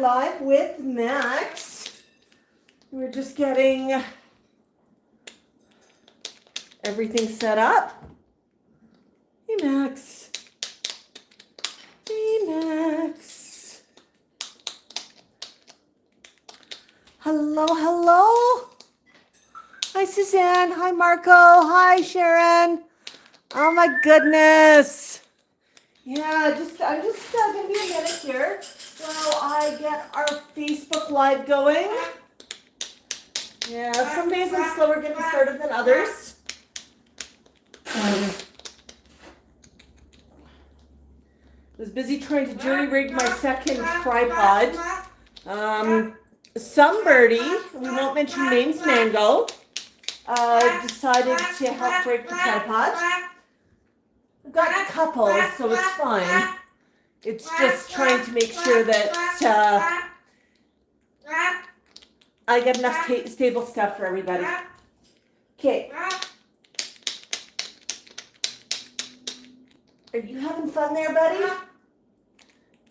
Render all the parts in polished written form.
live with Max. We're just getting everything set up. Hey, Max. Hey, Max. Hello, hello. Hi, Suzanne. Hi, Marco. Hi, Sharon. Oh, my goodness. Yeah, I'm just going to be a minute here while I get our Facebook Live going. Yeah, some days I'm slower getting started than others. I was busy trying to jury rig my second tripod. Some birdie, we won't mention names, Mango, decided to help break the tripod. I've got a couple, so it's fine. It's just trying to make sure that I get enough stable stuff for everybody. Okay. Are you having fun there, buddy?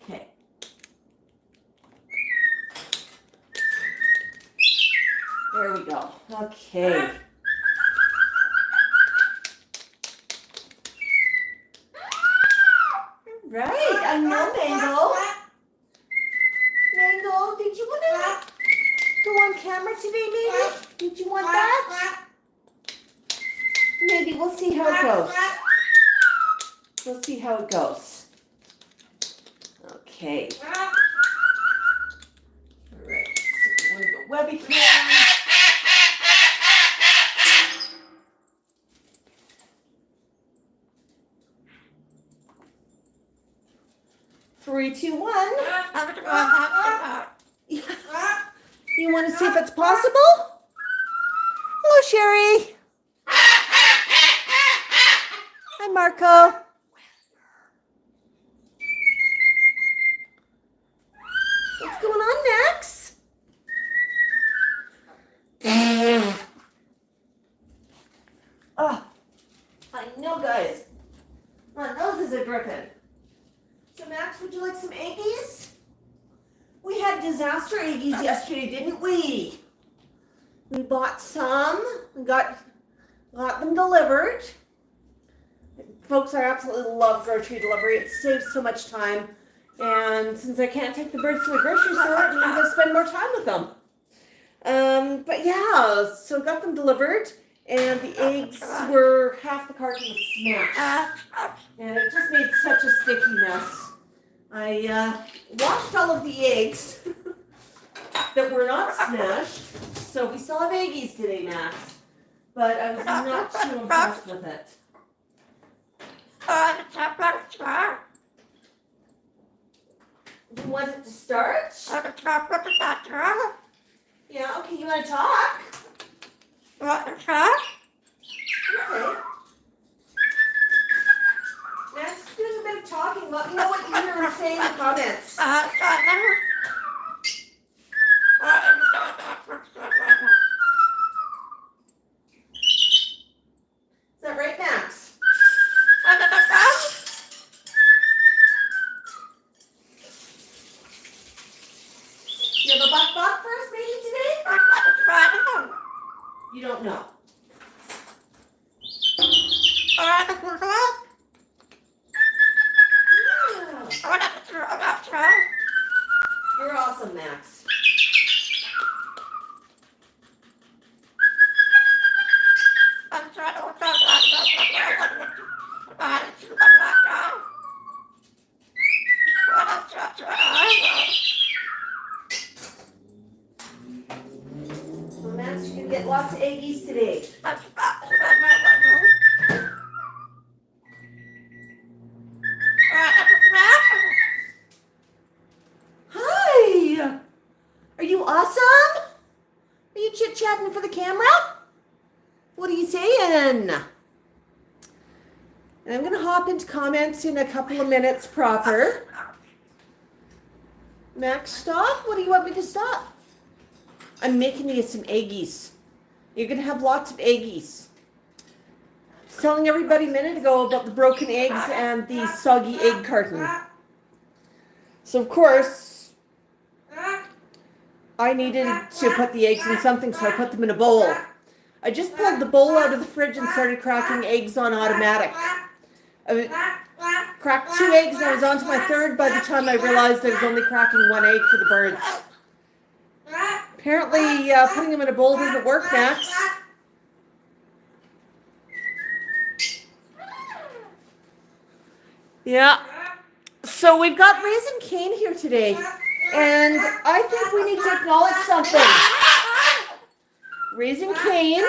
Okay. There we go. Okay. Right, I know, Mango. Mango, did you want to go on camera today, maybe? Did you want that? Maybe we'll see how it goes. We'll see how it goes. Okay. All right, so I'm going to go Webby cam. Three, two, one. You want to see if it's possible? Hello, Sherry. Hi, Marco. What's going on, Max? Oh, I know, guys. My nose is dripping. So, Max, would you like some eggies? We had disaster eggies yesterday, didn't we? We bought some. We got them delivered. Folks, I absolutely love grocery delivery. It saves so much time. And since I can't take the birds to the grocery store, it means I spend more time with them. But yeah, so got them delivered. And the eggs were half the carton was smashed. And it just made such a sticky mess. I washed all of the eggs that were not smashed. So we still have eggies today, Max. But I was not too impressed with it. You want it to start? Yeah, okay, you want to talk? Okay. Max, doing a bit of talking. Let me know what you hear and say in the comments. Is that right, Max? You have a Bok Bok for us maybe today? You don't know. You're awesome, Max. So, Max, you're going to get lots of eggies today. Hi! Are you awesome? Are you chit-chatting for the camera? What are you saying? And I'm going to hop into comments in a couple of minutes proper. Max, stop? What do you want me to stop? I'm making you some eggies. You're going to have lots of eggies. Telling everybody a minute ago about the broken eggs and the soggy egg carton. So, of course, I needed to put the eggs in something, so I put them in a bowl. I just pulled the bowl out of the fridge and started cracking eggs on automatic. I cracked 2 eggs and I was on to my 3rd by the time I realized I was only cracking 1 egg for the birds. Apparently, putting them in a bowl doesn't work, Max. Yeah. So we've got Raisin Cane here today, and I think we need to acknowledge something. Raisin Cane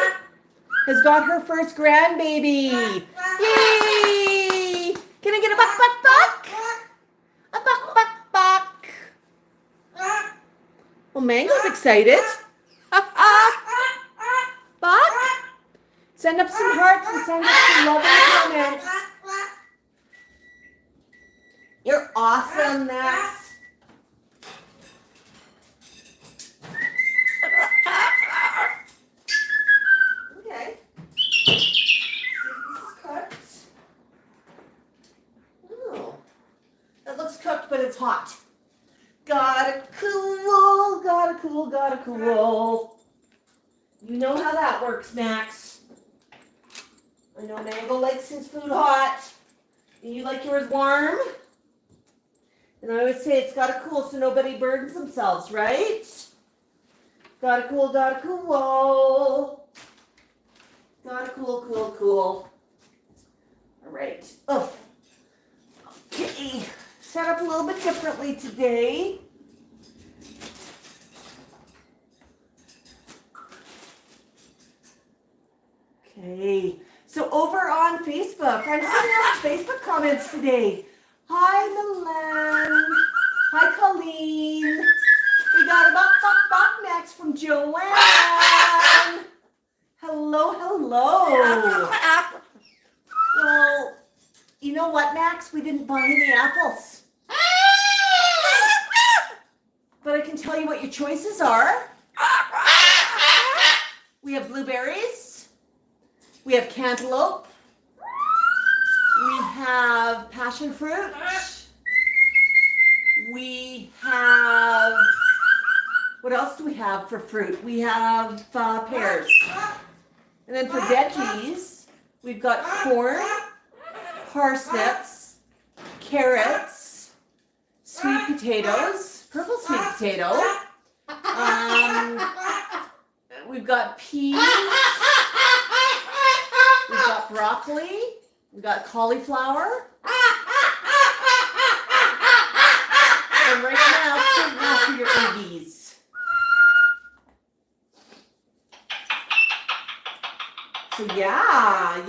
has got her first grandbaby. Yay! Can I get a buck, buck, buck? A buck, buck, buck. Well, Mango's excited. Buck? Send up some hearts and send up some lovely comments. You're awesome, Max. Okay. See if this is cooked. Oh. That looks cooked, but it's hot. Gotta cool, gotta cool, gotta cool. You know how that works, Max. I know Mango likes his food hot. And you like yours warm. And I always say it's gotta cool so nobody burns themselves, right? Gotta cool, gotta cool. Gotta cool, cool, cool. All right. Oh. Okay. Set up a little bit differently today. Okay. So over on Facebook, I'm seeing lots of Facebook comments today. Hi, Milan. Hi, Colleen. We got a Bok Bok Bok Max from Joanne. Hello, hello. Well, you know what, Max? We didn't buy any apples. But I can tell you what your choices are. We have blueberries. We have cantaloupe. We have passion fruit. We have, what else do we have for fruit? We have pears. And then for veggies, we've got corn, parsnips, carrots, sweet potatoes, purple sweet potato. We've got peas. We've got broccoli. We've got cauliflower. And right now, for your eggies. So yeah.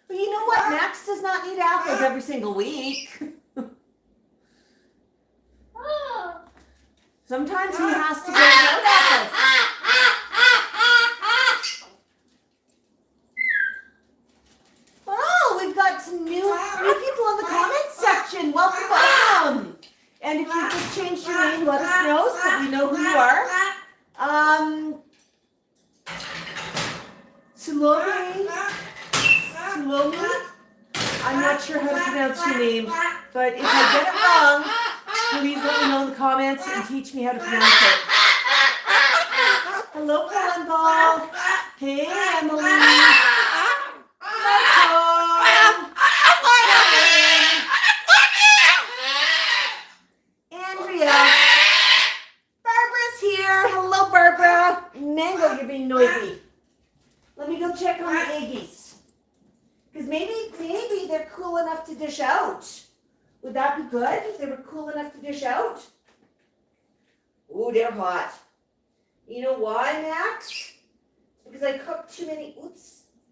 But you know what? Max does not need apples every single week. Sometimes he has to go without apples. Oh, we've got some new people in the comments section. Welcome. And if you just changed your name, let us know so we know who you are. Salome. I'm not sure how to pronounce your name, but if I get it wrong, please let me know in the comments and teach me how to pronounce it. Hello, Colin Ball. Hey, Emily. Andrea. Barbara's here. Hello, Barbara. Mango, you're being noisy. Let me go check on the eggies. Because maybe they're cool enough to dish out. Would that be good if they were cool enough to dish out? Ooh, they're hot. You know why, Max? Because I cooked too many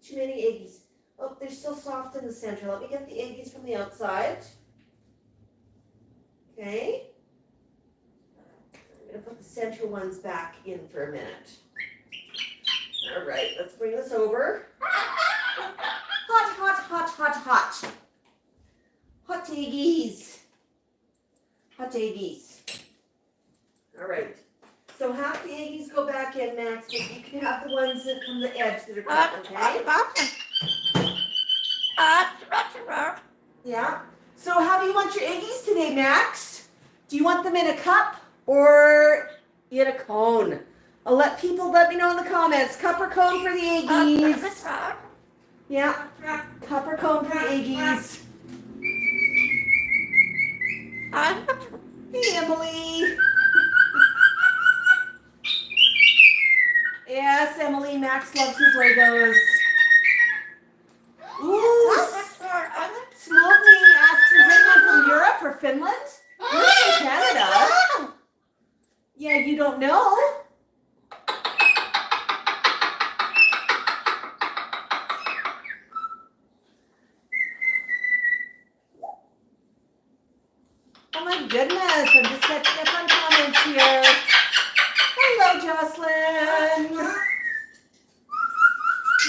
eggies. Oh, they're still soft in the center. Let me get the eggies from the outside. Okay. I'm going to put the center ones back in for a minute. All right, let's bring this over. Hot. Hot eggies. All right. So half the eggies go back in, Max, but you can have the ones that from the edge that are cooked, okay? Yeah. So how do you want your eggies today, Max? Do you want them in a cup or in a cone? I'll let me know in the comments. Cup or cone for the eggies? Yeah. Cup or cone for the eggies? Hey, Emily. Yes, Emily. Max loves his Legos. Ooh. Smokey asks, is anyone from Europe or Finland? You're from Canada. Yeah, you don't know. Oh my goodness, I'm just catching up on comments here. Hello, Jocelyn.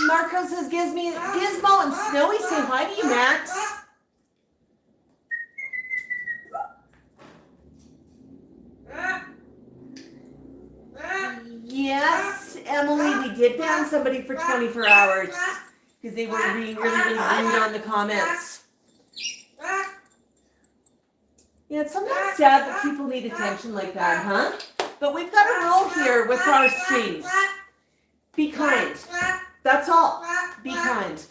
Marco says, Gizmo and Snowy say hi to you, Max. Yes, Emily, we did ban somebody for 24 hours because they were being really rude on the comments. Yeah, it's sometimes sad that people need attention like that, huh? But we've got a rule here with our streams. Be kind. That's all. Be kind.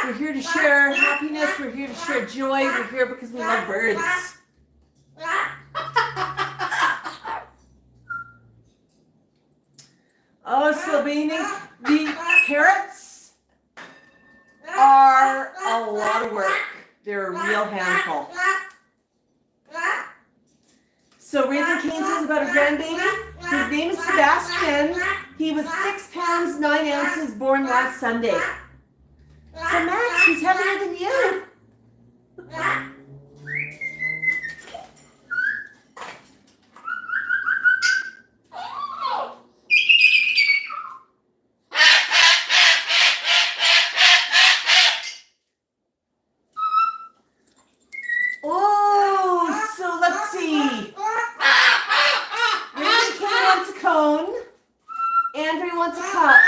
We're here to share happiness. We're here to share joy. We're here because we love birds. Oh, Slovenia, the parrots are a lot of work. They're a real handful. So Raising Cane says about a grandbaby. His name is Sebastian. He was 6 pounds, 9 ounces, born last Sunday. So Max, he's heavier than you. Oh, so let's see. Raising Cane wants a cone. Andrew wants a cup.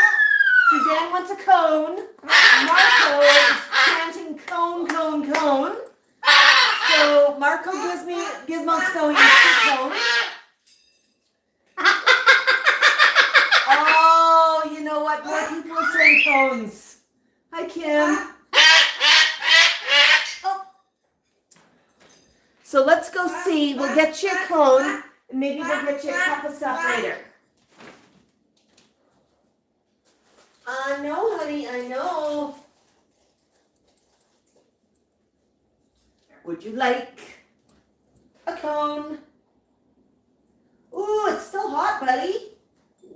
Suzanne wants a cone. Marco is chanting cone, cone, cone. So Marco gives me Gizmo Snowy a cone. Oh, you know what? More people are saying cones. Hi, Kim. Oh. So let's go see. We'll get you a cone, and maybe we'll get you a cup of stuff later. I know, honey, I know. Would you like a cone? Ooh, it's still hot, buddy.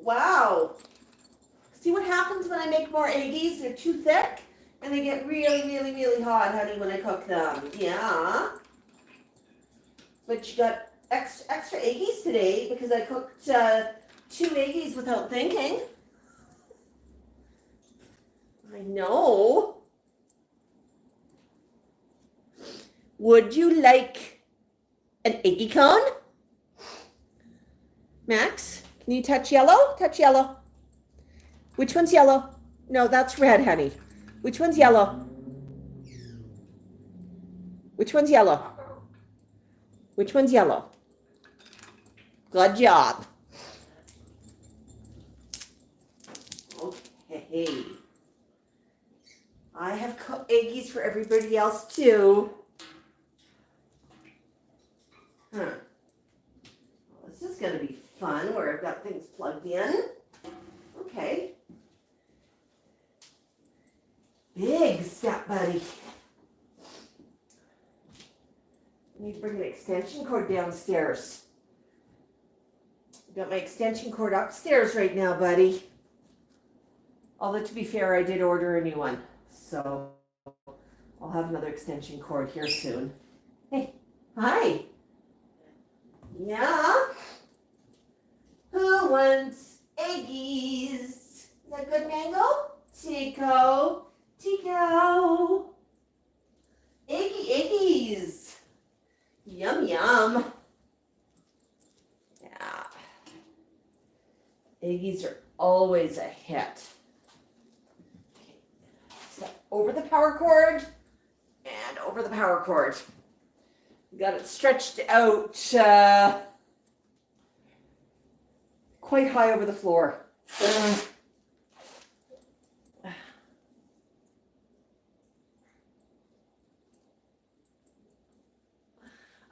Wow. See what happens when I make more eggies? They're too thick, and they get really hot, honey, when I cook them. Yeah. But you got extra eggies today because I cooked 2 eggies without thinking. I know. Would you like an eggy cone? Max, can you touch yellow? Touch yellow. Which one's yellow? No, that's red, honey. Which one's yellow? Which one's yellow? Which one's yellow? Good job. Okay. I have eggies for everybody else too. Well, this is going to be fun where I've got things plugged in. Okay. Big step, buddy. I need to bring an extension cord downstairs. I've got my extension cord upstairs right now, buddy. Although, to be fair, I did order a new one. So I'll have another extension cord here soon. Hey, hi. Yeah? Who wants eggies? Is that good, Mango? Tico. Eggies. Yum, yum. Yeah. Eggies are always a hit. over the power cord and over the power cord. Got it stretched out quite high over the floor.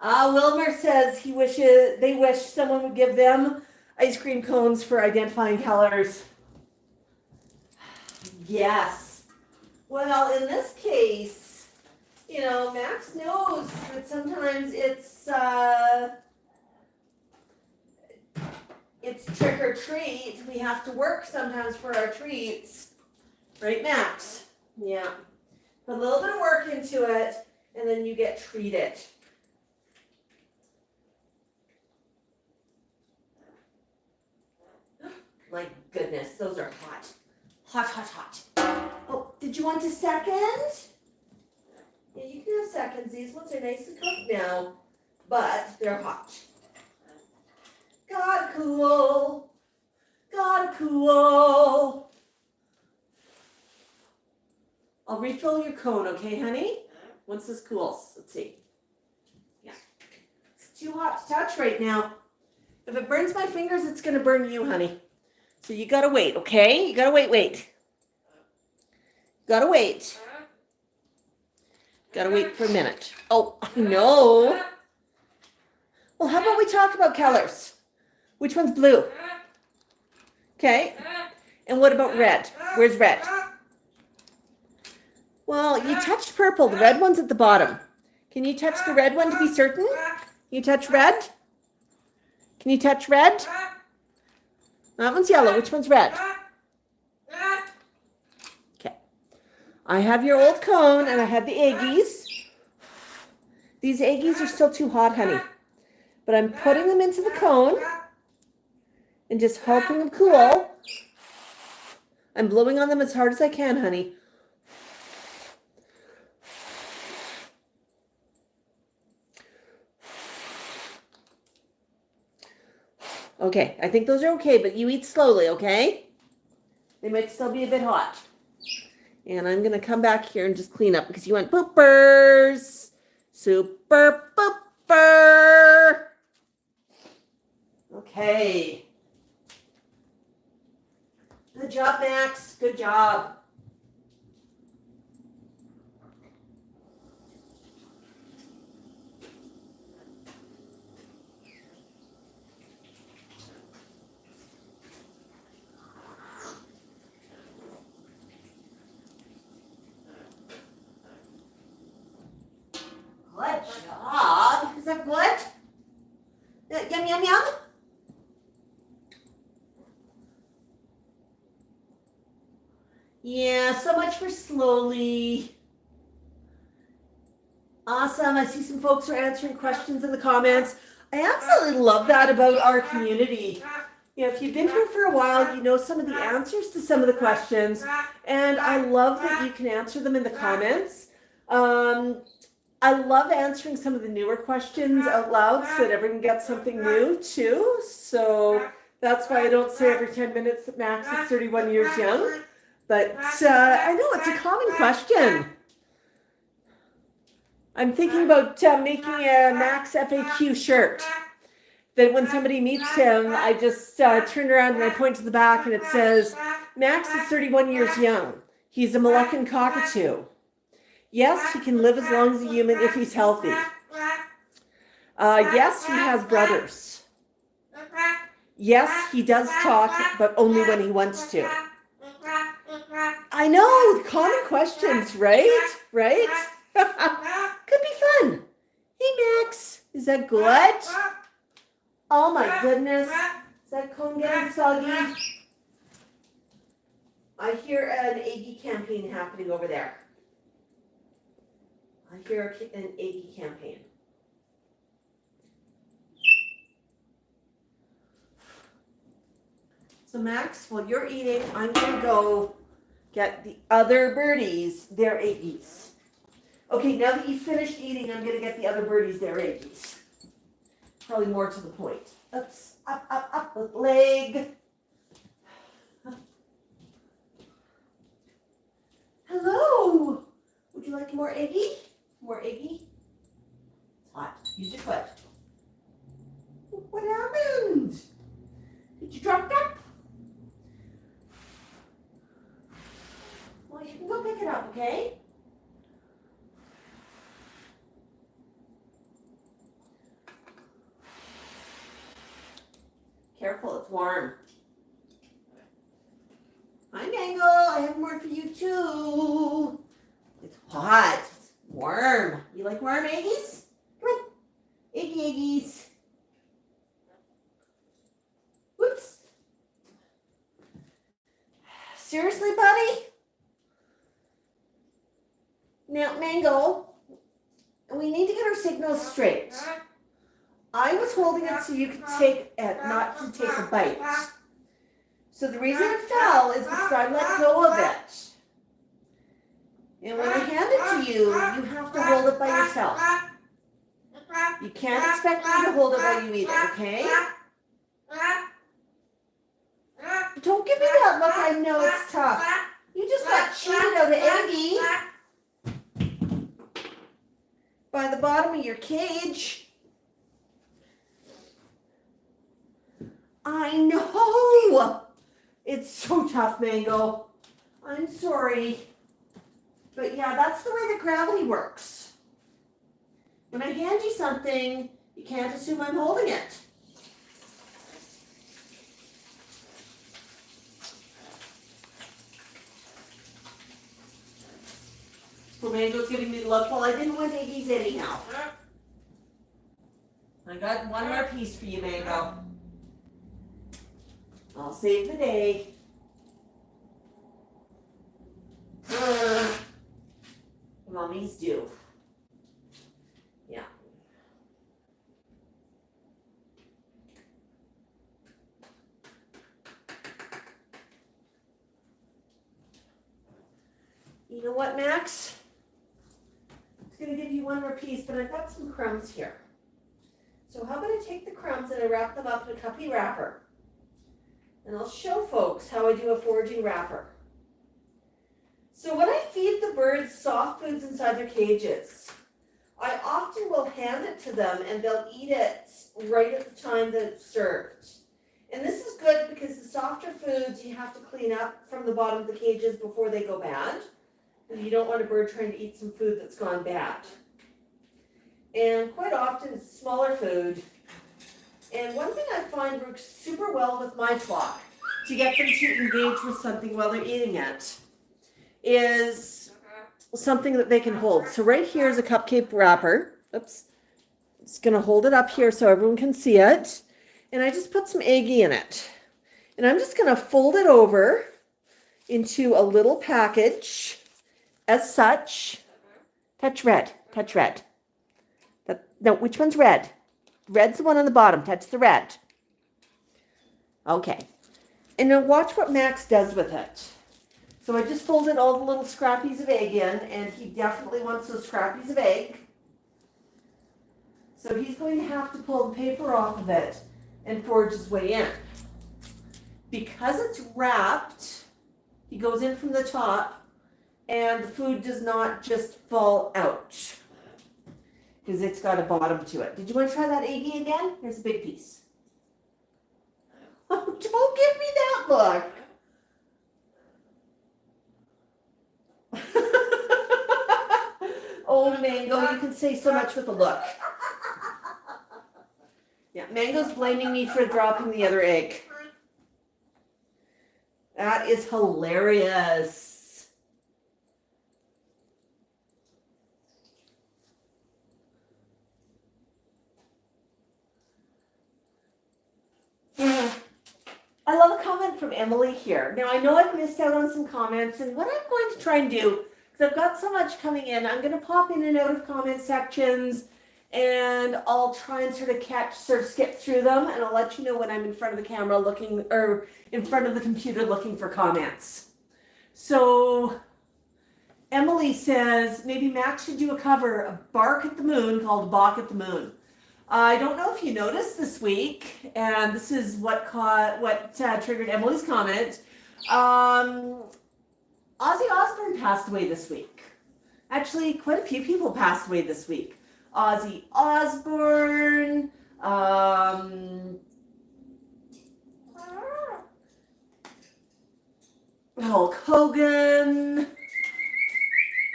Wilmer says they wish someone would give them ice cream cones for identifying colors. Yes. Well, in this case, you know, Max knows that sometimes it's trick or treat. We have to work sometimes for our treats. Right, Max? Yeah. Put a little bit of work into it, and then you get treated. My goodness, those are hot. Hot, hot, hot. Oh, did you want a second? Yeah, you can have seconds. These ones are nice and cooked now, but they're hot. Gotta cool. Gotta cool. I'll refill your cone, okay, honey? Once this cools. Let's see. Yeah. It's too hot to touch right now. If it burns my fingers, it's going to burn you, honey. So you gotta wait, okay? You gotta wait. Gotta wait. Gotta wait for a minute. Oh, no. Well, how about we talk about colors? Which one's blue? Okay. And what about red? Where's red? Well, you touched purple. The red one's at the bottom. Can you touch the red one to be certain? Can you touch red? Can you touch red? That one's yellow. Which one's red? Okay. I have your old cone and I have the Eggies. These Eggies are still too hot, honey. But I'm putting them into the cone and just helping them cool. I'm blowing on them as hard as I can, honey. Okay, I think those are okay, but you eat slowly, okay? They might still be a bit hot. And I'm going to come back here and just clean up because you went poopers. Super pooper. Okay. Good job, Max. Good job. Good job. Is that good? Yum, yum, yum. Yeah, so much for slowly. Awesome. I see some folks are answering questions in the comments. I absolutely love that about our community. You know, if you've been here for a while, you know some of the answers to some of the questions. And I love that you can answer them in the comments. I love answering some of the newer questions out loud so that everyone gets something new too. So that's why I don't say every 10 minutes that Max is 31 years young. But I know it's a common question. I'm thinking about making a Max FAQ shirt. That when somebody meets him, I just turn around and I point to the back and it says, Max is 31 years young. He's a Moluccan cockatoo. Yes, he can live as long as a human if he's healthy. Yes, he has brothers. Yes, he does talk, but only when he wants to. I know, common questions, right? Right? Could be fun. Hey, Max, is that good? Oh my goodness. Is that cone getting soggy? I hear an Aggie campaign happening over there. I hear an Aggie campaign. So Max, while you're eating, I'm going to go get the other birdies their Aggies. Okay, now that you've finished eating, I'm going to get the other birdies their Aggies. Probably more to the point. Oops, up, with leg. Hello. What happened? Did you drop that? Well, you can go pick it up, okay? Careful, it's warm. Hi, Mango. I have more for you, too. It's hot. It's warm. You like warm eggies? Come on. Eggies. Whoops. Seriously, buddy? Now, Mango, we need to get our signals straight. I was holding it so you could take it, not to take a bite. So the reason it fell is because I let go of it. And when I hand it to you, you have to hold it by yourself. You can't expect me to hold it while you eat it, okay? Don't give me that look, I know it's tough. You just got cheated out of Eggie by the bottom of your cage. I know. It's so tough, Mango. I'm sorry. But yeah, that's the way that gravity works. When I hand you something, you can't assume I'm holding it. So Mango's giving me the look. Well, I didn't want Iggy's anyhow. I got one more piece for you, Mango. I'll save the day. Mommy's due. Yeah. You know what, Max? I'm going to give you one more piece, but I've got some crumbs here. So how about I take the crumbs and I wrap them up in a Cupcake Wrapper. And I'll show folks how I do a foraging wrapper. So when I feed the birds soft foods inside their cages, I often will hand it to them and they'll eat it right at the time that it's served. And this is good because the softer foods you have to clean up from the bottom of the cages before they go bad. And you don't want a bird trying to eat some food that's gone bad. And quite often it's smaller food. And one thing I find works super well with my flock to get them to engage with something while they're eating it is something that they can hold. So right here is a Cupcake Wrapper. Oops. It's going to hold it up here so everyone can see it. And I just put some eggie in it. And I'm just going to fold it over into a little package as such. Touch red. Touch red. No, which one's red? Red's the one on the bottom. Touch the red. Okay. And now watch what Max does with it. So I just folded all the little scrappies of egg in, and he definitely wants those scrappies of egg. So he's going to have to pull the paper off of it and forage his way in. Because it's wrapped, he goes in from the top, and the food does not just fall out. Because it's got a bottom to it. Did you want to try that eggie again? Here's a big piece. Oh, don't give me that look. Oh, Mango, you can say so much with a look. Yeah, Mango's blaming me for dropping the other egg. That is hilarious. I love a comment from Emily here. Now, I know I've missed out on some comments, and what I'm going to try and do, because I've got so much coming in, I'm going to pop in and out of comment sections, and I'll try and sort of skip through them, and I'll let you know when I'm in front of the camera looking, or in front of the computer looking for comments. So, Emily says, maybe Max should do a cover of Bark at the Moon called Bok at the Moon. I don't know if you noticed this week, and this is what triggered Emily's comment. Ozzy Osbourne passed away this week. Actually, quite a few people passed away this week. Ozzy Osbourne, Hulk Hogan,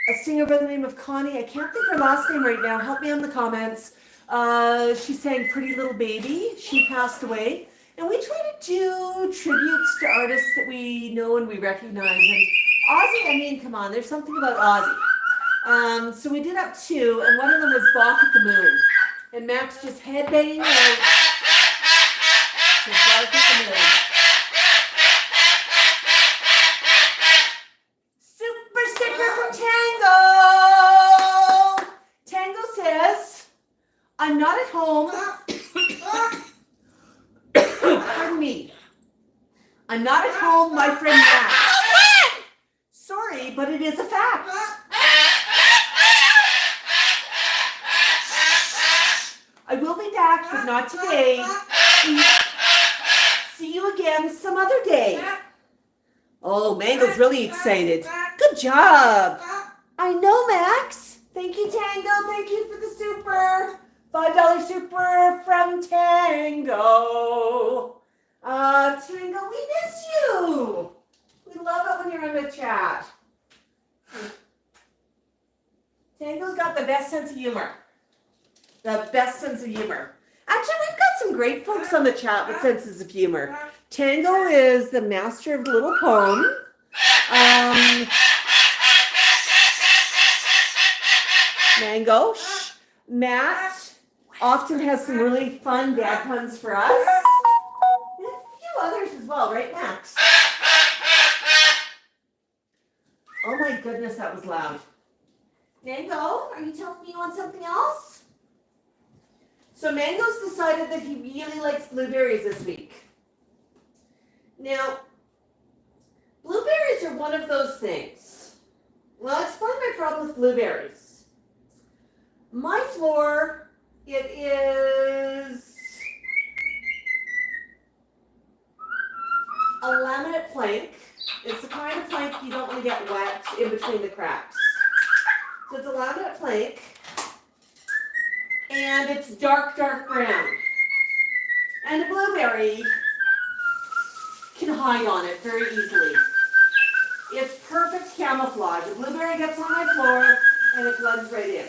a singer by the name of Connie. I can't think her last name right now. Help me in the comments. She sang Pretty Little Baby. She passed away. And we try to do tributes to artists that we know and we recognize. And Ozzy, I mean, come on, there's something about Ozzy. So we did up 2, and one of them was Bok at the Moon. And Max just headbanging out to Bok at the Moon. Super sticker from Tango! Tango says, I'm not at home. Pardon me. I'm not at home, my friend Max. Sorry, but it is a fact. I will be back, but not today. See you again some other day. Oh, Mango's really excited. Good job. I know, Max. Thank you, Tango. Thank you for the super. $5 super from Tango. Tango, we miss you. We love it when you're in the chat. Tango's got the best sense of humor. The best sense of humor. Actually, we've got some great folks on the chat with senses of humor. Tango is the master of the little poem. Mango. Matt often has some really fun dad puns for us. And a few others as well, right, Max? Oh my goodness, that was loud. Mango, are you telling me you want something else? So Mango's decided that he really likes blueberries this week. Now, blueberries are one of those things. Well, I'll explain my problem with blueberries. My floor, it is a laminate plank. It's the kind of plank you don't want to get wet in between the cracks. So it's a laminate plank, and it's dark, dark brown. And a blueberry can hide on it very easily. It's perfect camouflage. A blueberry gets on my floor, and it blends right in.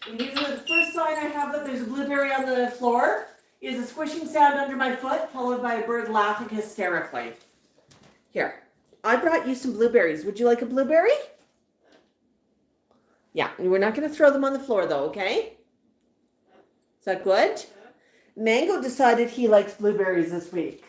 And usually the first sign I have that there's a blueberry on the floor is a squishing sound under my foot, followed by a bird laughing hysterically. Here, I brought you some blueberries. Would you like a blueberry? Yeah, we're not going to throw them on the floor though, okay? Is that good? Mango decided he likes blueberries this week.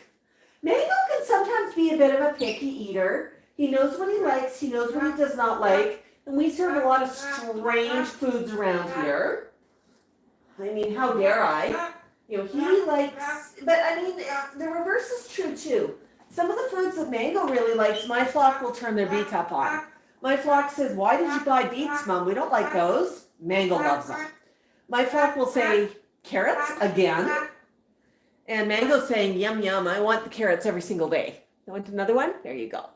Mango can sometimes be a bit of a picky eater. He knows what he likes, he knows what he does not like, and we serve a lot of strange foods around here. I mean, how dare I? You know, he likes, but I mean, the reverse is true too. Some of the foods that Mango really likes, my flock will turn their beak up on. My flock says, why did you buy beets, Mom? We don't like those. Mango loves them. My flock will say, carrots again. And Mango's saying, yum, yum, I want the carrots every single day. You want another one? There you go.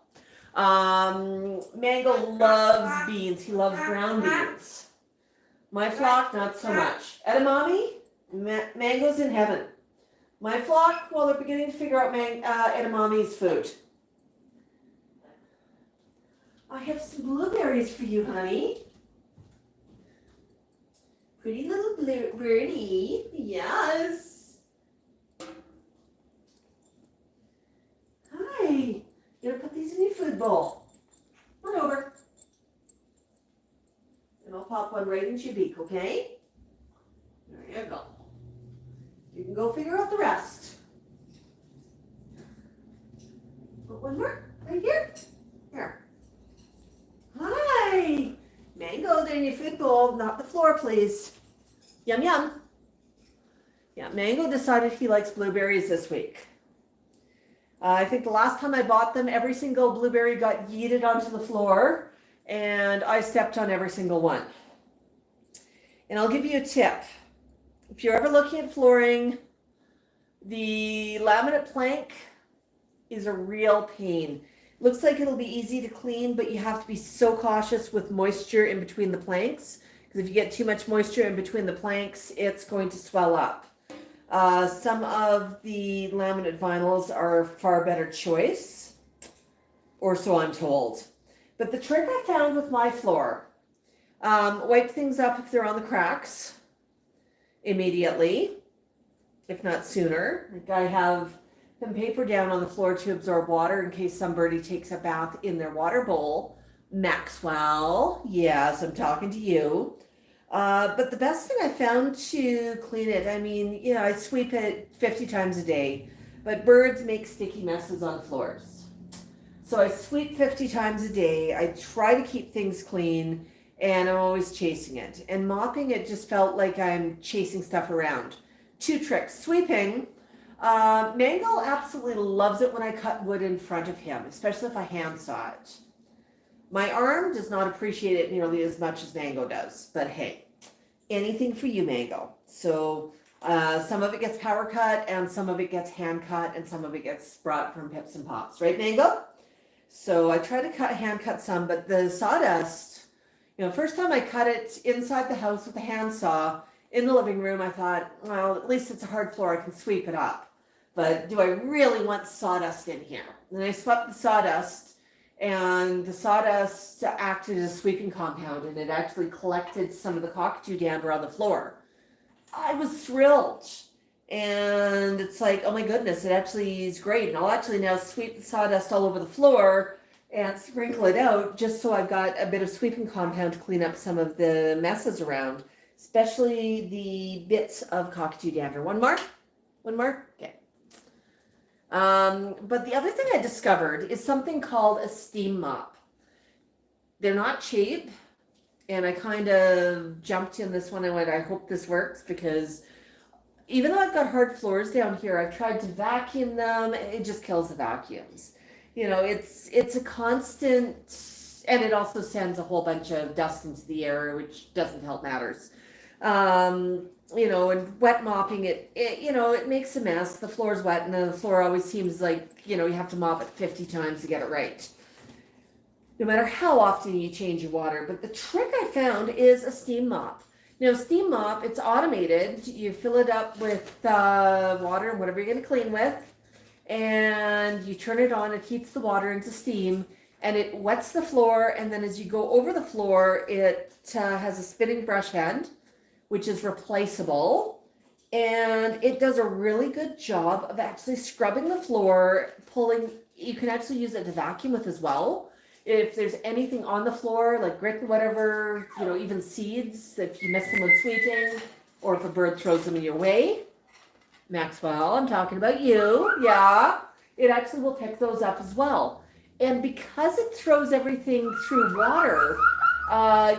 Mango loves beans. He loves brown beans. My flock, not so much. Edamame, Mango's in heaven. My flock, well, they're beginning to figure out edamame's food. I have some blueberries for you, honey. Pretty little birdie. Yes. Hi. You gonna put these in your food bowl? Come on over. And I'll pop one right into your beak, okay? There you go. You can go figure out the rest. Put one more right here. Here. Hi. Mango, they're in your food bowl, not the floor, please. Yum, yum. Yeah, Mango decided he likes blueberries this week. I think the last time I bought them, every single blueberry got yeeted onto the floor, and I stepped on every single one. And I'll give you a tip. If you're ever looking at flooring, the laminate plank is a real pain. Looks like it'll be easy to clean, but you have to be so cautious with moisture in between the planks, because if you get too much moisture in between the planks, it's going to swell up. Some of the laminate vinyls are a far better choice, or so I'm told. But the trick I found with my floor, wipe things up if they're on the cracks immediately, if not sooner. Like I have some paper down on the floor to absorb water in case somebody takes a bath in their water bowl. Maxwell, yes, I'm talking to you. But the best thing I found to clean it, I mean, you know, I sweep it 50 times a day, but birds make sticky messes on floors. So I sweep 50 times a day. I try to keep things clean, and I'm always chasing it. And mopping it just felt like I'm chasing stuff around. 2 tricks. Sweeping. Mango absolutely loves it when I cut wood in front of him, especially if I hand saw it. My arm does not appreciate it nearly as much as Mango does, but hey, anything for you, Mango. So some of it gets power cut, and some of it gets hand cut, and some of it gets brought from Pips and Pops, right, Mango? So I try to hand cut some, but the sawdust, you know, first time I cut it inside the house with a handsaw in the living room, I thought, well, at least it's a hard floor, I can sweep it up. But do I really want sawdust in here? And I swept the sawdust, and the sawdust acted as a sweeping compound, and it actually collected some of the cockatoo dander on the floor. I was thrilled. And it's like, oh my goodness, it actually is great. And I'll actually now sweep the sawdust all over the floor and sprinkle it out just so I've got a bit of sweeping compound to clean up some of the messes around, especially the bits of cockatoo dander. One more? Okay. But the other thing I discovered is something called a steam mop. They're not cheap, and I kind of jumped in this one and went, I hope this works, because even though I've got hard floors down here, I've tried to vacuum them, it just kills the vacuums. You know, it's a constant, and it also sends a whole bunch of dust into the air, which doesn't help matters. You know, and wet mopping it, you know, it makes a mess. The floor's wet, and the floor always seems like, you know, you have to mop it 50 times to get it right, no matter how often you change your water. But the trick I found is a steam mop. Now, steam mop, it's automated. You fill it up with water and whatever you're going to clean with, and you turn it on. It heats the water into steam, and it wets the floor. And then as you go over the floor, it has a spinning brush head, which is replaceable, and it does a really good job of actually scrubbing the floor, pulling. You can actually use it to vacuum with as well. If there's anything on the floor, like grit, whatever, you know, even seeds, if you miss them when sweeping, or if a bird throws them in your way, Maxwell, I'm talking about you, yeah, it actually will pick those up as well. And because it throws everything through water,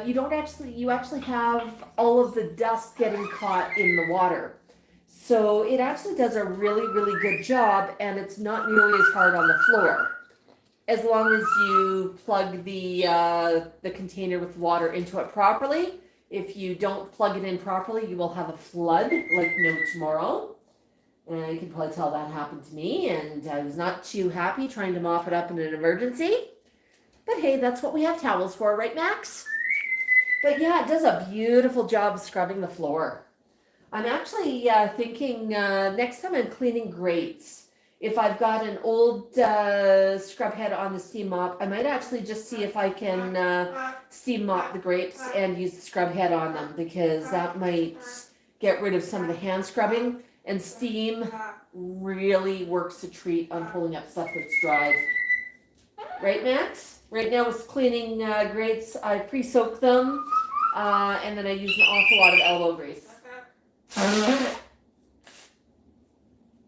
you actually have all of the dust getting caught in the water. So it actually does a really, really good job, and it's not nearly as hard on the floor, as long as you plug the container with water into it properly. If you don't plug it in properly, you will have a flood like no tomorrow. And you can probably tell that happened to me, and I was not too happy trying to mop it up in an emergency. But hey, that's what we have towels for, right, Max? But yeah, it does a beautiful job of scrubbing the floor. I'm actually thinking next time I'm cleaning grates, if I've got an old scrub head on the steam mop, I might actually just see if I can steam mop the grapes and use the scrub head on them, because that might get rid of some of the hand scrubbing, and steam really works a treat on pulling up stuff that's dried. Right, Max? Right now with cleaning grates, I pre-soak them, and then I use an awful lot of elbow grease.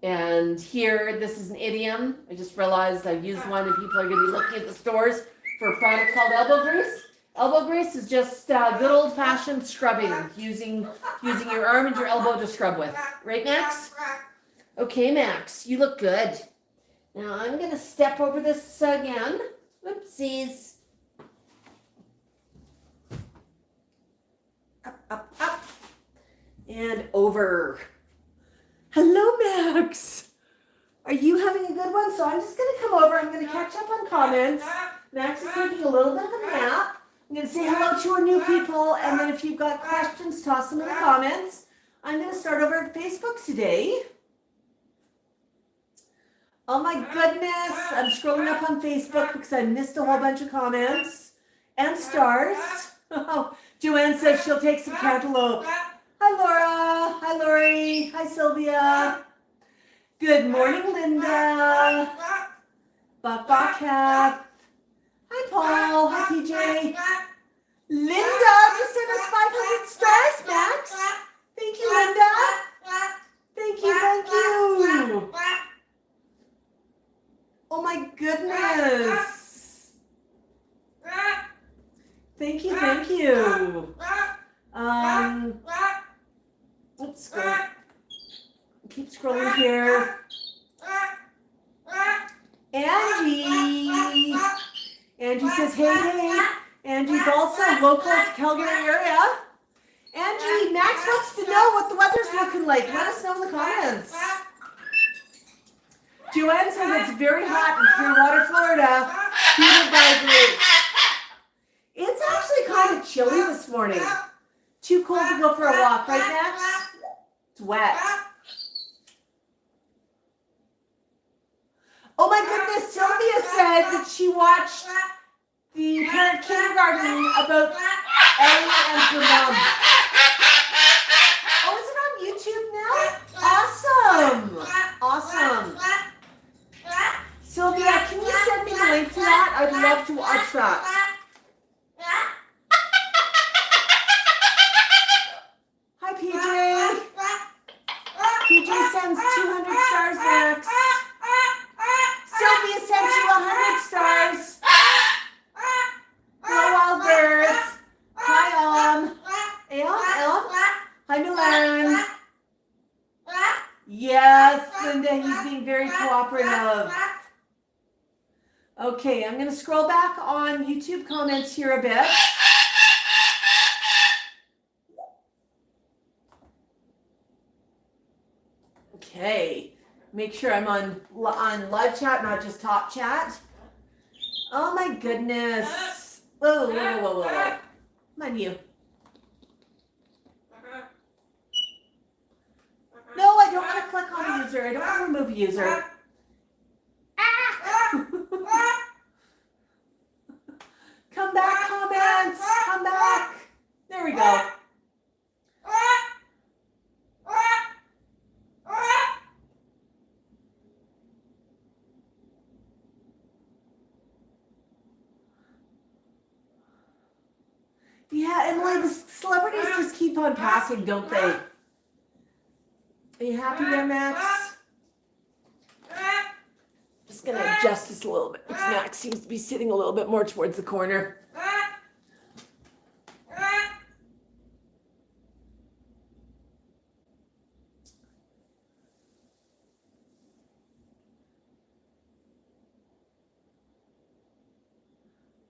And here, this is an idiom. I just realized I've used one, and people are going to be looking at the stores for a product called elbow grease. Elbow grease is just good old-fashioned scrubbing, using your arm and your elbow to scrub with. Right, Max? Okay, Max, you look good. Now I'm going to step over this again. Whoopsies. Up, and over. Hello, Max. Are you having a good one? So I'm just going to come over. I'm going to catch up on comments. Max is taking a little bit of a nap. I'm going to say hello to our new people, and then if you've got questions, toss them in the comments. I'm going to start over at Facebook today. Oh my goodness, I'm scrolling up on Facebook because I missed a whole bunch of comments and stars. Oh, Joanne says she'll take some cantaloupe. Hi Laura, hi Lori, hi Sylvia. Good morning Linda. Bok Bok Cat. Hi Paul, hi PJ. Linda just sent us 500 stars, Max. Thank you, Linda. Thank you, thank you. Oh my goodness. Thank you, thank you. Let's go. Keep scrolling here. Angie. Angie says, hey, hey. Angie's also local to Calgary area. Angie, Max wants to know what the weather's looking like. Let us know in the comments. Joanne says it's very hot in Clearwater, Florida. Humid vibes. It's actually kind of chilly this morning. Too cold to go for a walk, right, Max? It's wet. Oh my goodness, Sylvia said that she watched the Parrot kindergarten about Ellie and her mom. Oh, is it on YouTube now? Awesome. Awesome. Sylvia, can you send me the link to that? I'd love to watch that. Hi, PJ. PJ sends 200 stars, Max. Sylvia sends you 100 stars. Hello, wild birds. Hi, Elm. Hi, Milan. Yes, Linda, he's being very cooperative. Okay, I'm going to scroll back on YouTube comments here a bit. Okay, make sure I'm on live chat, not just top chat. Oh my goodness. Whoa. Come on, you. No, I don't want to click on a user. I don't want to remove a user. Come back, comments. Come back. There we go. Yeah, and like the celebrities just keep on passing, don't they? Are you happy there, Max? Just gonna adjust this a little bit because Max seems to be sitting a little bit more towards the corner.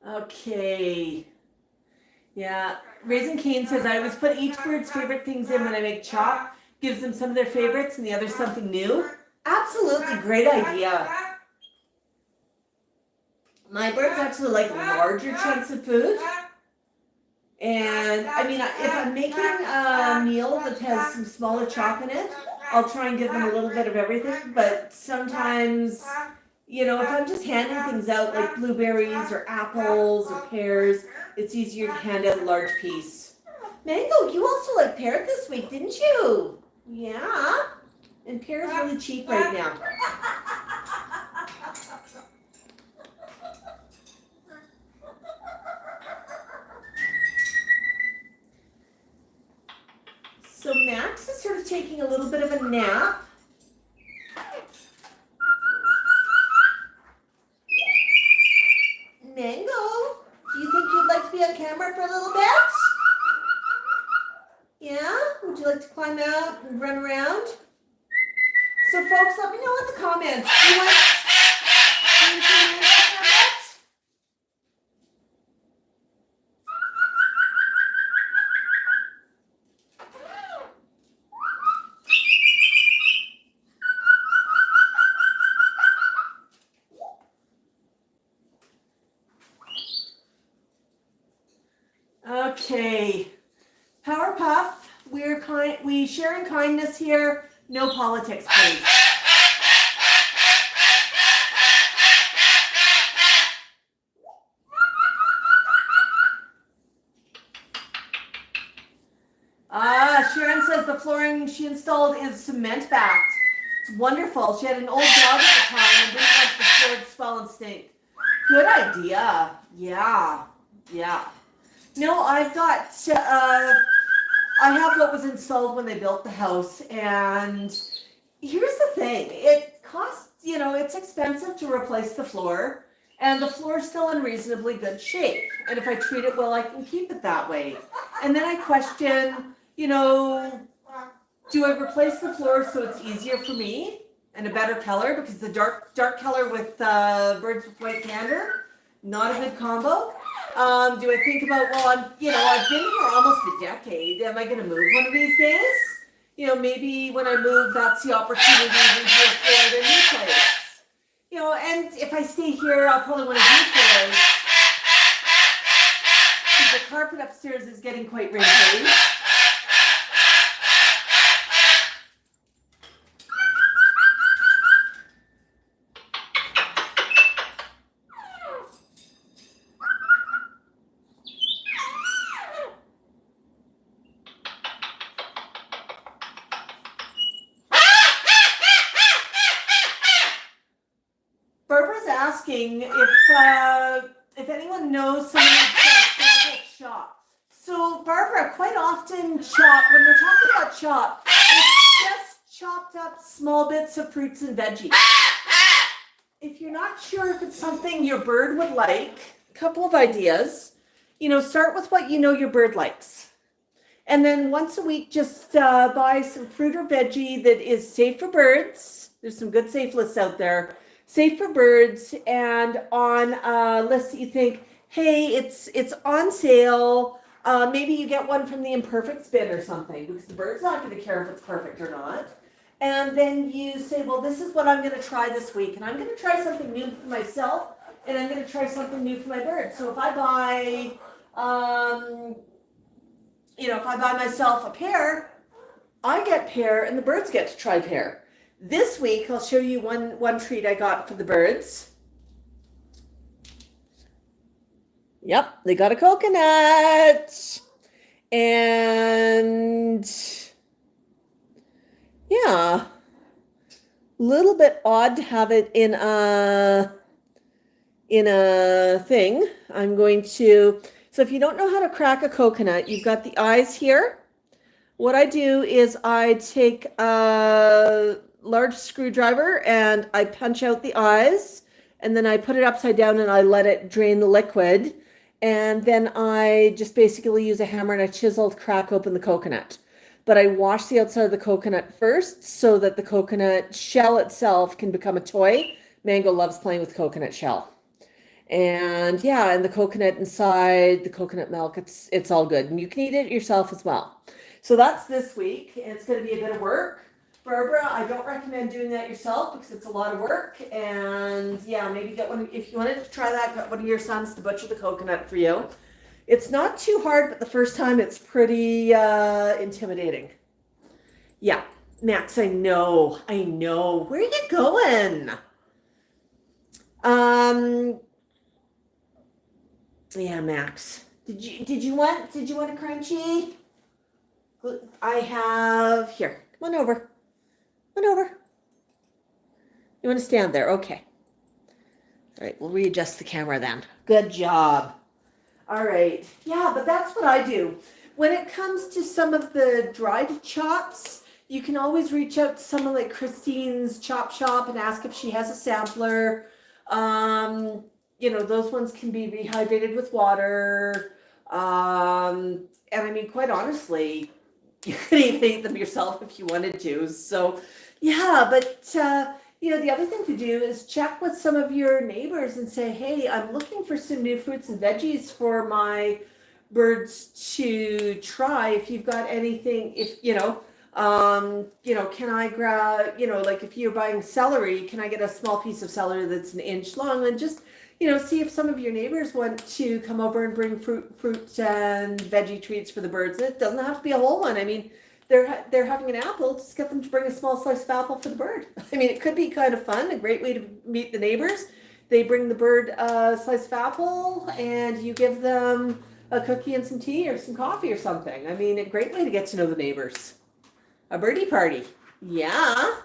Okay. Yeah, Raisin Cane says, I always put each bird's favorite things in when I make chop. Gives them some of their favorites and the others something new. Absolutely, great idea. My birds actually like larger chunks of food. And, I mean, if I'm making a meal that has some smaller chop in it, I'll try and give them a little bit of everything. But sometimes, you know, if I'm just handing things out like blueberries or apples or pears, it's easier to hand out a large piece. Mango, you also like Parrot this week, didn't you? Yeah. And pear's really cheap right now. So Max is sort of taking a little bit of a nap. Mango, do you think you'd like to be on camera for a little bit? Yeah? Would you like to climb out and run around? So folks, let me know in the comments. Do you want Okay, Powerpuff, we're we share in kindness here. No politics, please. Sharon says the flooring she installed is cement backed. It's wonderful. She had an old dog at the time and didn't want the floor to swell and stink. Good idea. Yeah. No, I've got, I have what was installed when they built the house, and here's the thing. It costs, it's expensive to replace the floor, and the floor is still in reasonably good shape. And if I treat it well, I can keep it that way. And then I question, do I replace the floor so it's easier for me and a better color? Because the dark color with birds with white gander, not a good combo. Do I think about, I've been here almost a decade. Am I going to move one of these days? Maybe when I move, that's the opportunity to afford a new place. And if I stay here, I'll probably want to do floors. The carpet upstairs is getting quite wrinkly. Asking if anyone knows someone who's got a shop. So Barbara, quite often when we're talking about chop, it's just chopped up small bits of fruits and veggies. If you're not sure if it's something your bird would like, a couple of ideas. Start with what your bird likes. And then once a week, just buy some fruit or veggie that is safe for birds. There's some good safe lists out there. Safe for birds, and on a list that you think, hey, it's on sale. Maybe you get one from the imperfect bin or something, because the bird's not going to care if it's perfect or not. And then you say, well, this is what I'm going to try this week, and I'm going to try something new for myself, and I'm going to try something new for my bird. So if I buy, myself a pear, I get pear, and the birds get to try pear. This week, I'll show you one treat I got for the birds. Yep, they got a coconut. And yeah, a little bit odd to have it in a thing. So if you don't know how to crack a coconut, you've got the eyes here. What I do is I take a large screwdriver and I punch out the eyes, and then I put it upside down and I let it drain the liquid, and then I just basically use a hammer and I chiseled crack open the coconut. But I wash the outside of the coconut first so that the coconut shell itself can become a toy. Mango loves playing with coconut shell. And and the coconut inside, the coconut milk, it's all good. And you can eat it yourself as well. So that's this week. It's going to be a bit of work. Barbara, I don't recommend doing that yourself because it's a lot of work. And maybe get one, if you wanted to try that, get one of your sons to butcher the coconut for you. It's not too hard, but the first time it's pretty intimidating. Yeah, Max, I know. Where are you going? Yeah, Max. Did you want a crunchy? I have here. Come on over. You want to stand there? Okay. All right, we'll readjust the camera then. Good job. All right. Yeah, but that's what I do. When it comes to some of the dried chops, you can always reach out to someone like Christine's Chop Shop and ask if she has a sampler. Those ones can be rehydrated with water. And I mean, quite honestly, you could even eat them yourself if you wanted to. So, but the other thing to do is check with some of your neighbors and say, hey, I'm looking for some new fruits and veggies for my birds to try. If you've got anything, can I grab, like if you're buying celery, can I get a small piece of celery that's an inch long? And just, see if some of your neighbors want to come over and bring fruit and veggie treats for the birds. It doesn't have to be a whole one. I mean, they're having an apple, just get them to bring a small slice of apple for the bird. I mean, it could be kind of fun, a great way to meet the neighbors. They bring the bird a slice of apple, and you give them a cookie and some tea or some coffee or something. I mean, a great way to get to know the neighbors. A birdie party. Yeah.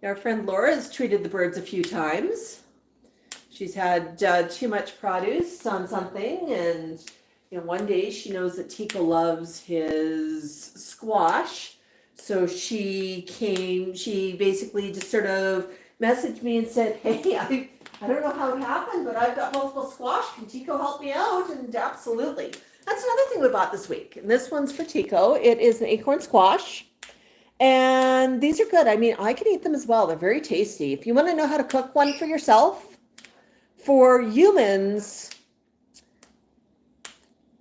Our friend Laura's treated the birds a few times. She's had too much produce on something, and one day she knows that Tico loves his squash, so she basically just sort of messaged me and said, hey, I don't know how it happened, but I've got multiple squash. Can Tico help me out? And absolutely. That's another thing we bought this week. And this one's for Tico. It is an acorn squash. And these are good. I mean, I can eat them as well. They're very tasty. If you want to know how to cook one for yourself, for humans,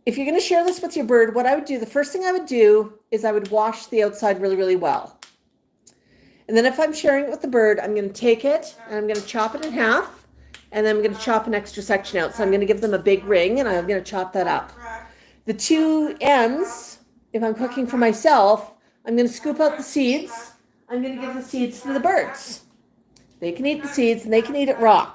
if you're going to share this with your bird, what I would do, the first thing I would do is I would wash the outside really, really well. And then if I'm sharing it with the bird, I'm going to take it and I'm going to chop it in half, and then I'm going to chop an extra section out. So I'm going to give them a big ring, and I'm going to chop that up. The two ends, if I'm cooking for myself, I'm going to scoop out the seeds. I'm going to give the seeds to the birds. They can eat the seeds, and they can eat it raw.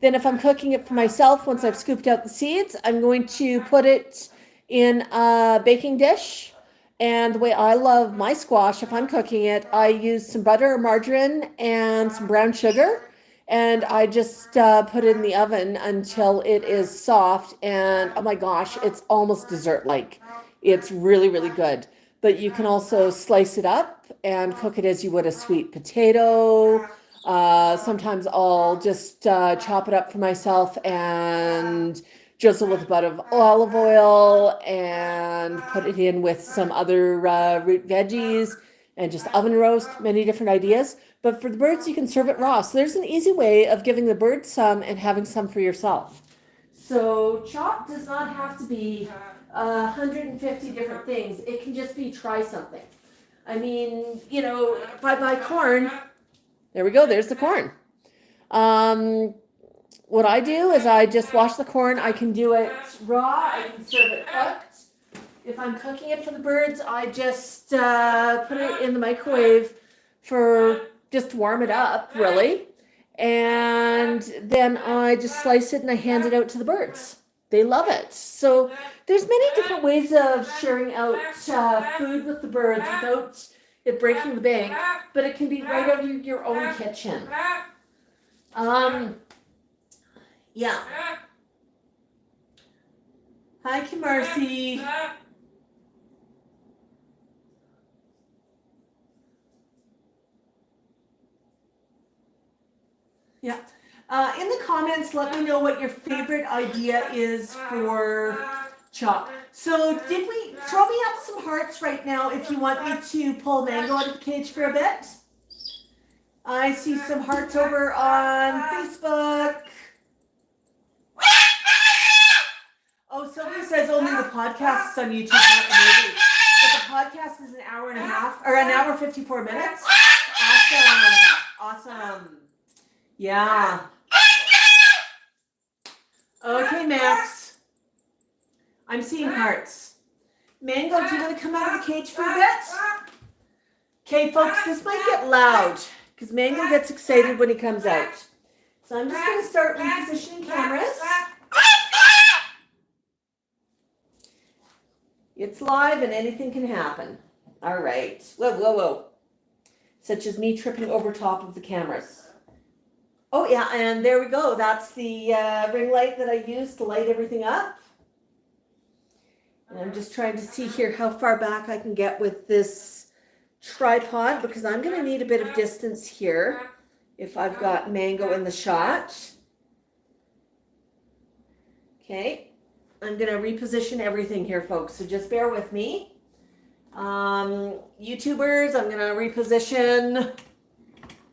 Then if I'm cooking it for myself, once I've scooped out the seeds, I'm going to put it in a baking dish. And the way I love my squash, if I'm cooking it, I use some butter or margarine and some brown sugar. And I just put it in the oven until it is soft. And oh my gosh, it's almost dessert-like. It's really, really good. But you can also slice it up and cook it as you would a sweet potato. Sometimes I'll just chop it up for myself and drizzle with a bit of olive oil and put it in with some other root veggies and just oven roast, many different ideas. But for the birds, you can serve it raw. So there's an easy way of giving the birds some and having some for yourself. So chop does not have to be 150 different things. It can just be try something. I mean, if I buy corn, there we go, there's the corn. What I do is I just wash the corn. I can do it raw. I can serve it cooked. If I'm cooking it for the birds, I just put it in the microwave for just to warm it up, really. And then I just slice it and I hand it out to the birds. They love it. So there's many different ways of sharing out food with the birds without it breaking the bank, but it can be right out of your own kitchen. Yeah. Hi, Kimarcy. Yeah. In the comments, let me know what your favorite idea is for chop. So did we throw me up some hearts right now if you want me to pull Mango out of the cage for a bit? I see some hearts over on Facebook. Oh, Sylvia says only the podcast is on YouTube, not the movie. But the podcast is an hour and a half, or an hour 54 minutes. Awesome. Yeah. Okay, Max. I'm seeing hearts. Mango, do you want to come out of the cage for a bit? Okay, folks, this might get loud because Mango gets excited when he comes out. So I'm just going to start repositioning cameras. It's live and anything can happen. All right. Whoa. Such as me tripping over top of the cameras. Oh, yeah, and there we go. That's the ring light that I use to light everything up. And I'm just trying to see here how far back I can get with this tripod because I'm going to need a bit of distance here if I've got Mango in the shot. Okay, I'm going to reposition everything here, folks, so just bear with me. YouTubers, I'm going to reposition.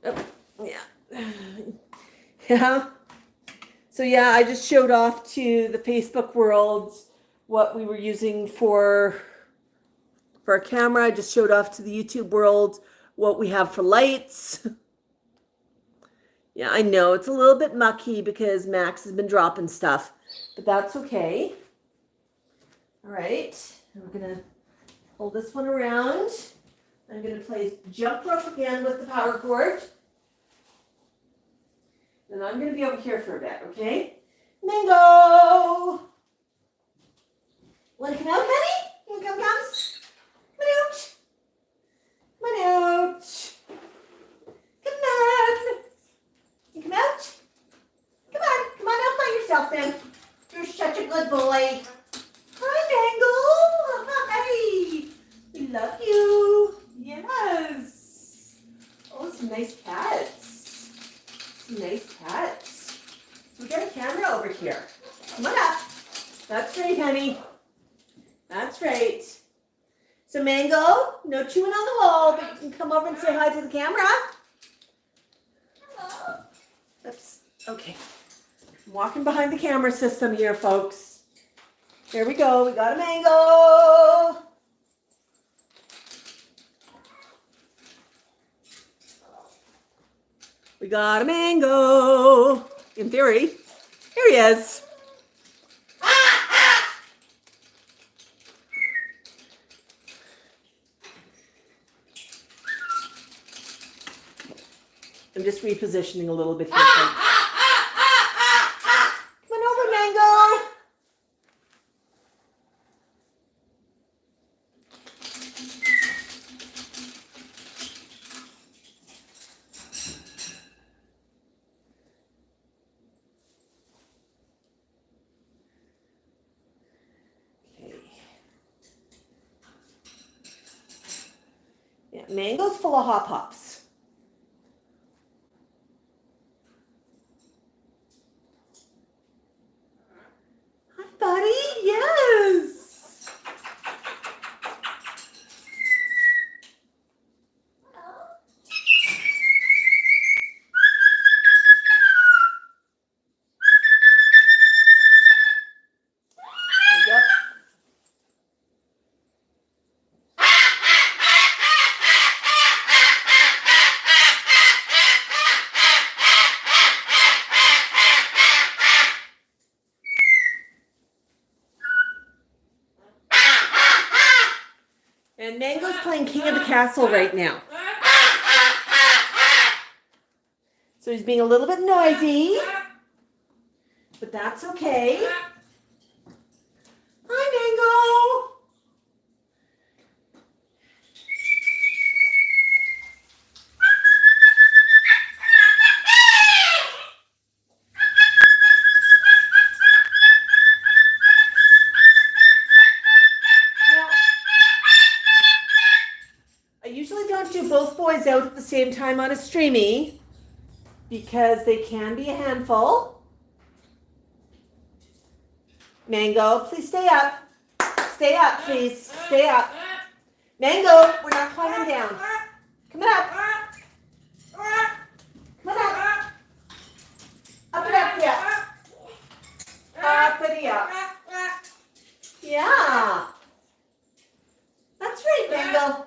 Oh, yeah. Yeah. So yeah, I just showed off to the Facebook world what we were using for our camera. I just showed off to the YouTube world what we have for lights. Yeah, I know it's a little bit mucky because Max has been dropping stuff, but that's okay. All right, we're gonna pull this one around. I'm going to play jump rope again with the power cord. And I'm going to be over here for a bit, okay? Mango! Want to come out, honey? You want to come? Come out. Come on out. Come on. You come out? Come on. Come on out by yourself then. You're such a good boy. Hi, Mango. Hi. We love you. Yes. Oh, some nice cats. Some nice cats. We got a camera over here. Come on up. That's right, honey. That's right. So, Mango, no chewing on the wall, but you can come over and say hi to the camera. Hello. Oops. Okay. I'm walking behind the camera system here, folks. Here we go. We got a Mango. We got a Mango. In theory. Here he is. I'm just repositioning a little bit here. Come on over, Mango. Okay. Yeah, Mango's full of hop hops. Buddy, yes. Yep. And Mango's playing King of the Castle right now. So he's being a little bit noisy, but that's okay. Hi, Mango. I usually don't do both boys out at the same time on a streamie because they can be a handful. Mango, please stay up. Stay up, please. Stay up. Mango, we're not climbing down. Come on up. Come on up. Up and up, yeah. Uppity up. Yeah. That's right, Mango.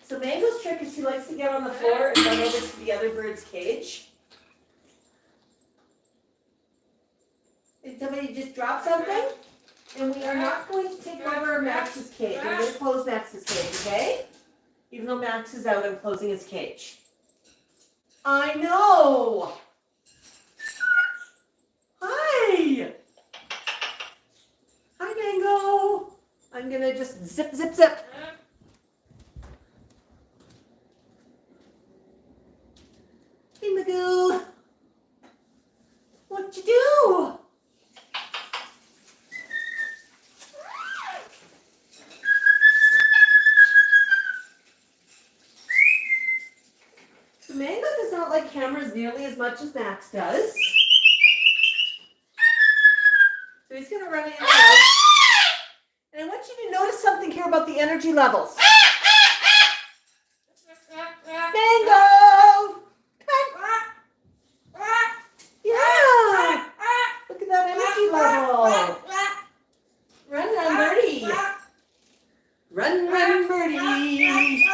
So Mango's trick is he likes to get on the floor and run over to the other bird's cage. Did somebody just drop something? And we are not going to take over Max's cage. We're going to close Max's cage, okay? Even though Max is out, I'm closing his cage. I know! Hi! Hi, Mango! I'm going to just zip, zip, zip. Hey, Magoo. What'd you do? So Mango does not like cameras nearly as much as Max does. So he's going to run in and out. And I want you to notice something here about the energy levels. Mango! Yeah! Look at that energy level. Run, run, birdie. Run, run, birdie.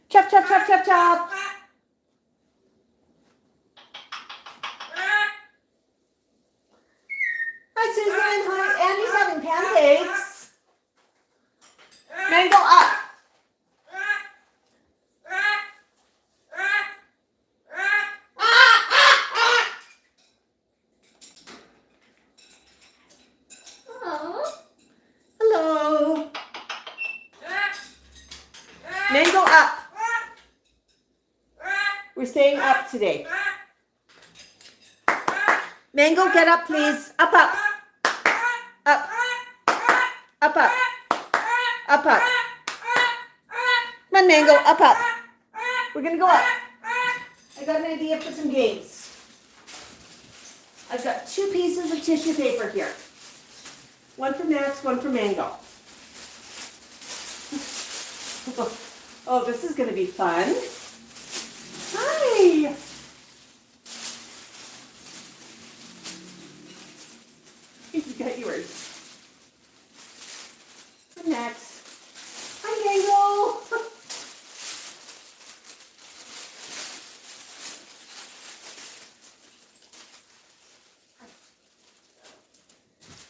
Chop, chop, chop, chop, chop. Hi, Susan. Hi. Andy's having pancakes. Mango up. Oh. Hello. Mango up. We're staying up today. Mango, get up, please. Up, up. Up. Up, up. Up, up. Come on, Mango, up, up. We're going to go up. I got an idea for some games. I've got 2 pieces of tissue paper here. One for Max, one for Mango. Oh, this is going to be fun. Hi. You got yours. Next. Hi, Mango.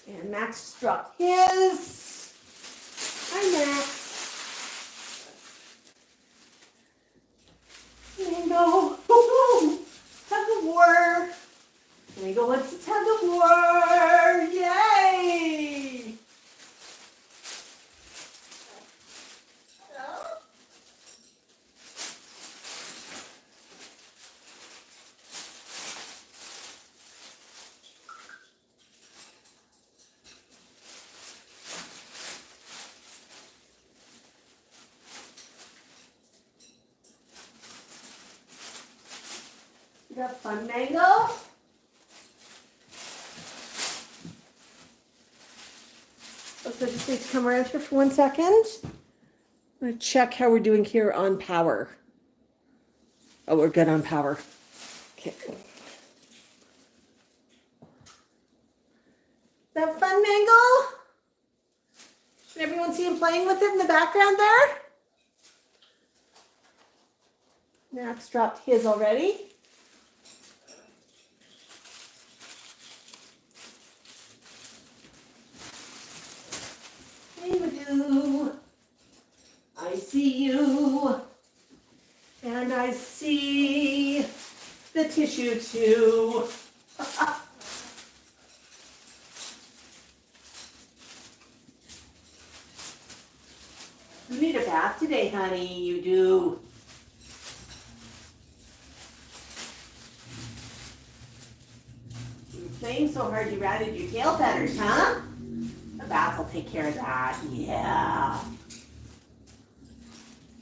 And Max just dropped his. Hi, Max. Mango. Tug of war. Mango wants to tug of war. Yay! You got fun, Mango? So I just need to come around here for 1 second. I'm going to check how we're doing here on power. Oh, we're good on power. Okay. Is that fun, Mango? Can everyone see him playing with it in the background there? Max dropped his already. I see you, and I see the tissue too. You need a bath today, honey. You do. You're playing so hard you ratted your tail feathers, huh? The bath will take care of that. Yeah.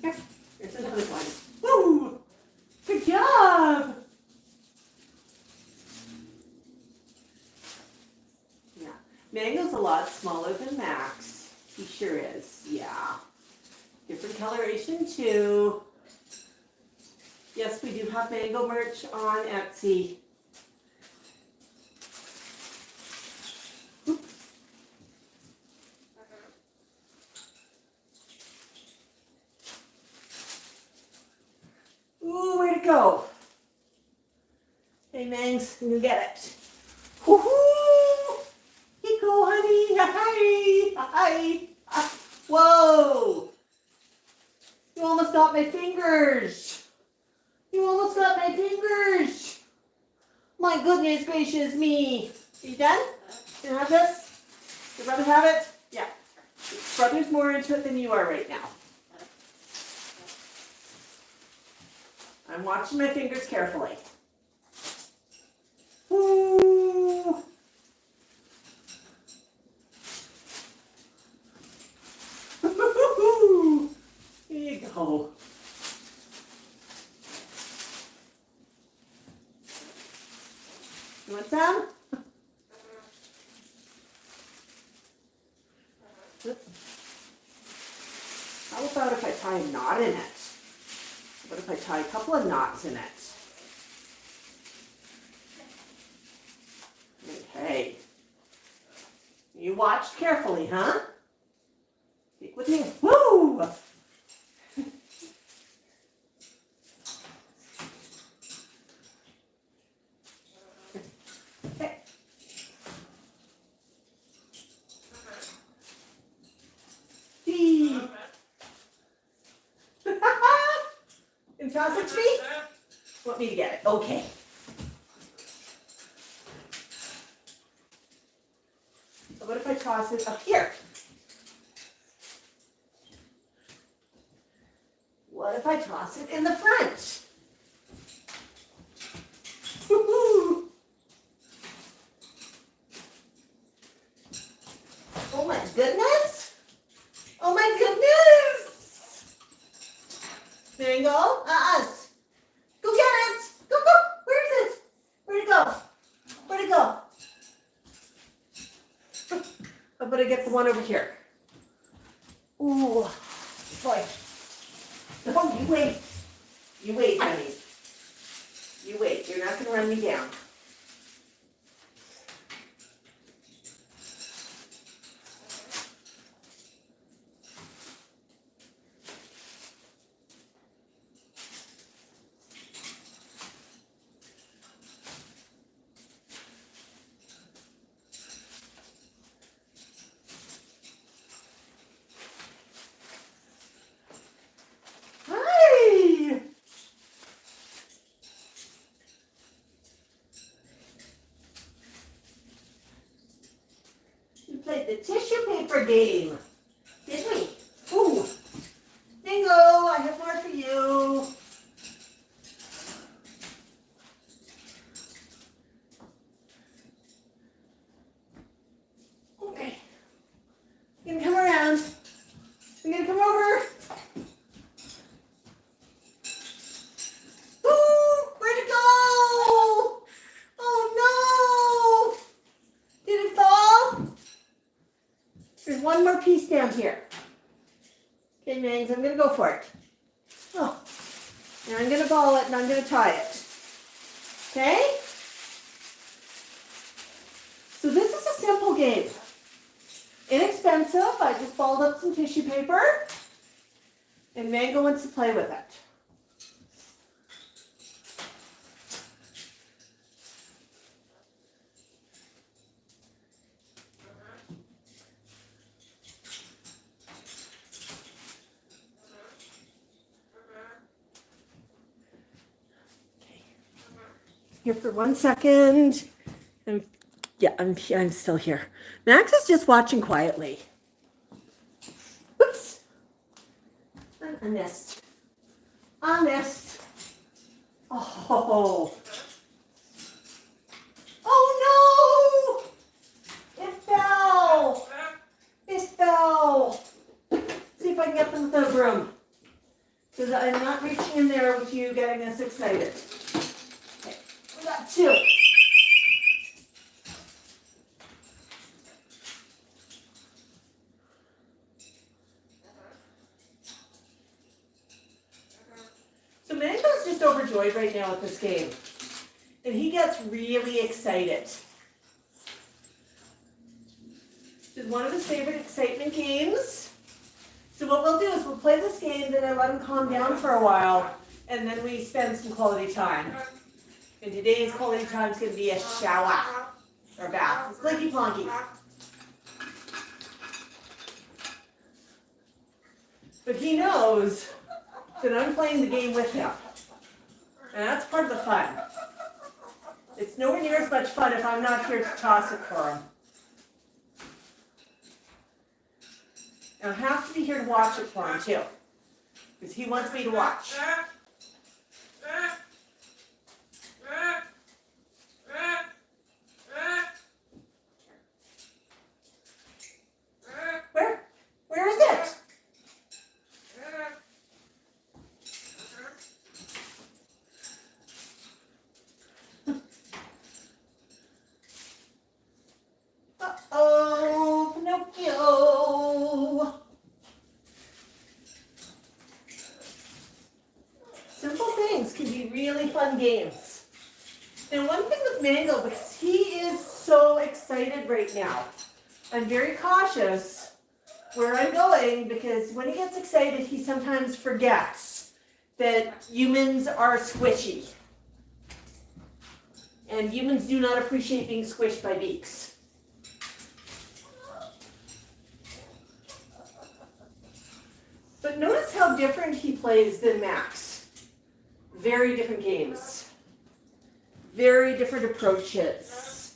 Here, here's another one. Woo! Good job! Yeah. Mango's a lot smaller than Max. He sure is. Yeah. Different coloration too. Yes, we do have Mango merch on Etsy. Ooh, way to go. Hey, Mangs, you get it. Woohoo! Here you go, honey. Hi. Hi. Whoa. You almost got my fingers. You almost got my fingers. My goodness gracious me. Are you done? You have this? Your brother have it? Yeah. Your brother's more into it than you are right now. I'm watching my fingers carefully. Woo! Here you go. You want some? How about if I tie a knot in it? What if I tie a couple of knots in it? Okay. You watched carefully, huh? Stick with me. Woo! toss it to me? Want me to get it? Okay. So what if I toss it up here? What if I toss it in the front? Woo-hoo. Oh my goodness! Oh my goodness! There you go. Us. Go get it! Go, go! Where is it? Where'd it go? Where'd it go? How about I get the one over here? Ooh, boy. Oh, you wait. You wait, honey. You wait. You're not going to run me down. Played the tissue paper game, didn't we? Ooh, bingo, I have more for you. Okay, I'm gonna come around. I'm gonna come over. Ooh, where'd it go? Oh no! Did it fall? There's one more piece down here. Okay, Mangs, I'm going to go for it. Oh, and I'm going to ball it and I'm going to tie it. Okay? So this is a simple game. Inexpensive. I just balled up some tissue paper. And Mango wants to play with it. Here for 1 second. I'm still here. Max is just watching quietly. Oops. I missed. Oh. Oh no! It fell. See if I can get them with a broom. Because I'm not reaching in there with you getting us excited. Okay, we got two. So Mango's just overjoyed right now at this game. And he gets really excited. This is one of his favorite excitement games. So what we'll do is we'll play this game, then I let him calm down for a while, and then we spend some quality time. And today's quality time is going to be a shower or bath. It's blinky plonky. But he knows that I'm playing the game with him. And that's part of the fun. It's nowhere near as much fun if I'm not here to toss it for him. And I have to be here to watch it for him too. Because he wants me to watch. Where is it? Uh-oh, Pinocchio. Simple things can be really fun games. And one thing with Mango, because he is so excited right now, I'm very cautious where I'm going because when he gets excited, he sometimes forgets that humans are squishy. And humans do not appreciate being squished by beaks. But notice how different he plays than Max. very different games. Very different approaches.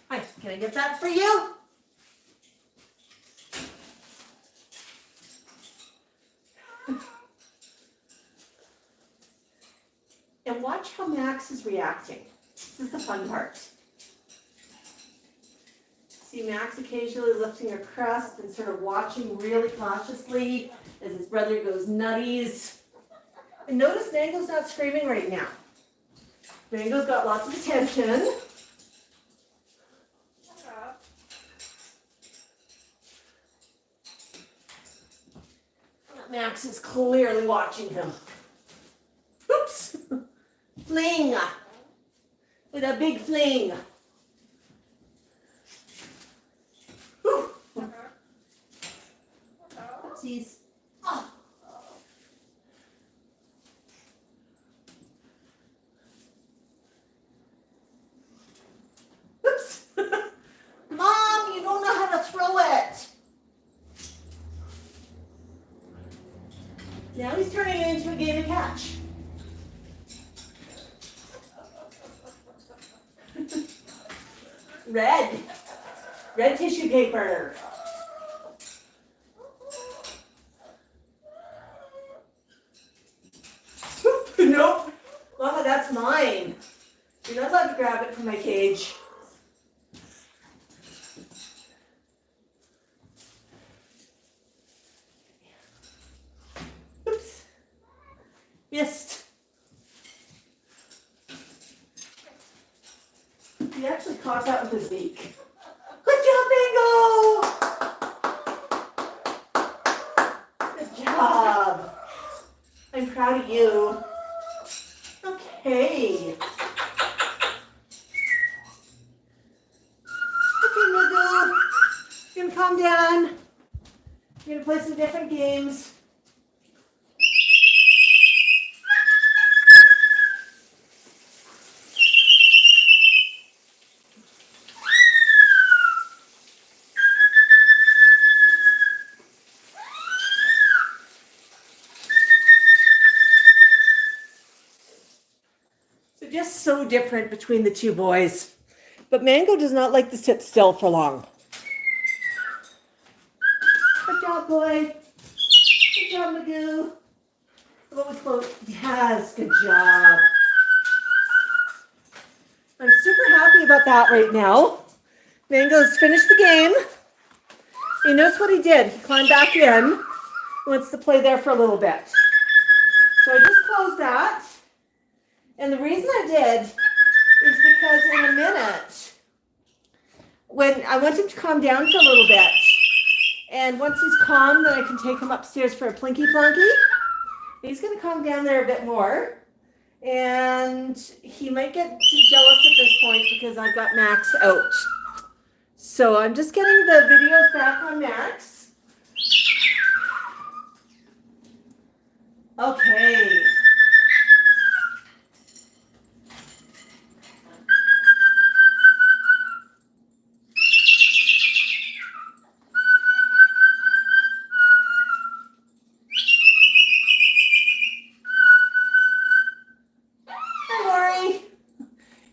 Hi, can I get that for you? And watch how Max is reacting. This is the fun part. See Max occasionally lifting her crest and sort of watching really cautiously as his brother goes nutties. And notice Mango's not screaming right now. Mango's got lots of attention. Max is clearly watching him. Oops! Fling! With a big fling. Oopsies. Oh. Oops! Mom, you don't know how to throw it. Now he's turning it into a game of catch. Red tissue paper. Nope. Mama, that's mine. You're not allowed to grab it from my cage. Oops. Missed. He actually caught that with his beak. Good job, Bingo! Good job. I'm proud of you. Okay. Okay, Bingo. You're gonna calm down. You're gonna play some different games. Just so different between the two boys. But Mango does not like to sit still for long. Good job, boy. Good job, Magoo. What was close? Yes, good job. I'm super happy about that right now. Mango's finished the game. You notice what he did? He climbed back in. He wants to play there for a little bit. So I just closed that. And the reason I did is because in a minute, when I want him to calm down for a little bit, and once he's calm, then I can take him upstairs for a plinky plonky. He's going to calm down there a bit more, and he might get jealous at this point because I've got Max out. So I'm just getting the videos back on Max. Okay.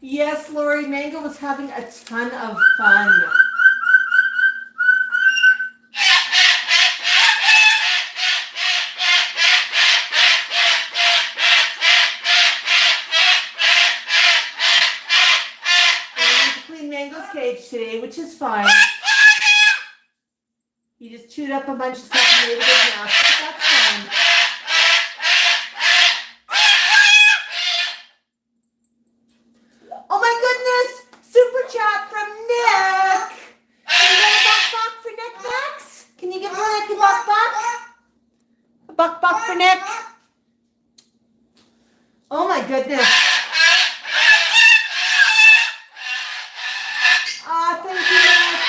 Yes, Lori, Mango was having a ton of fun. I need to clean Mango's cage today, which is fine. He just chewed up a bunch of stuff and made a big mess, but that's fine. Oh my goodness! Super chat from Nick! Can you get a Bok Bok for Nick, Max? Can you give Nick a Bok Bok? A Bok Bok for Nick? Oh my goodness. Ah, thank you, Nick.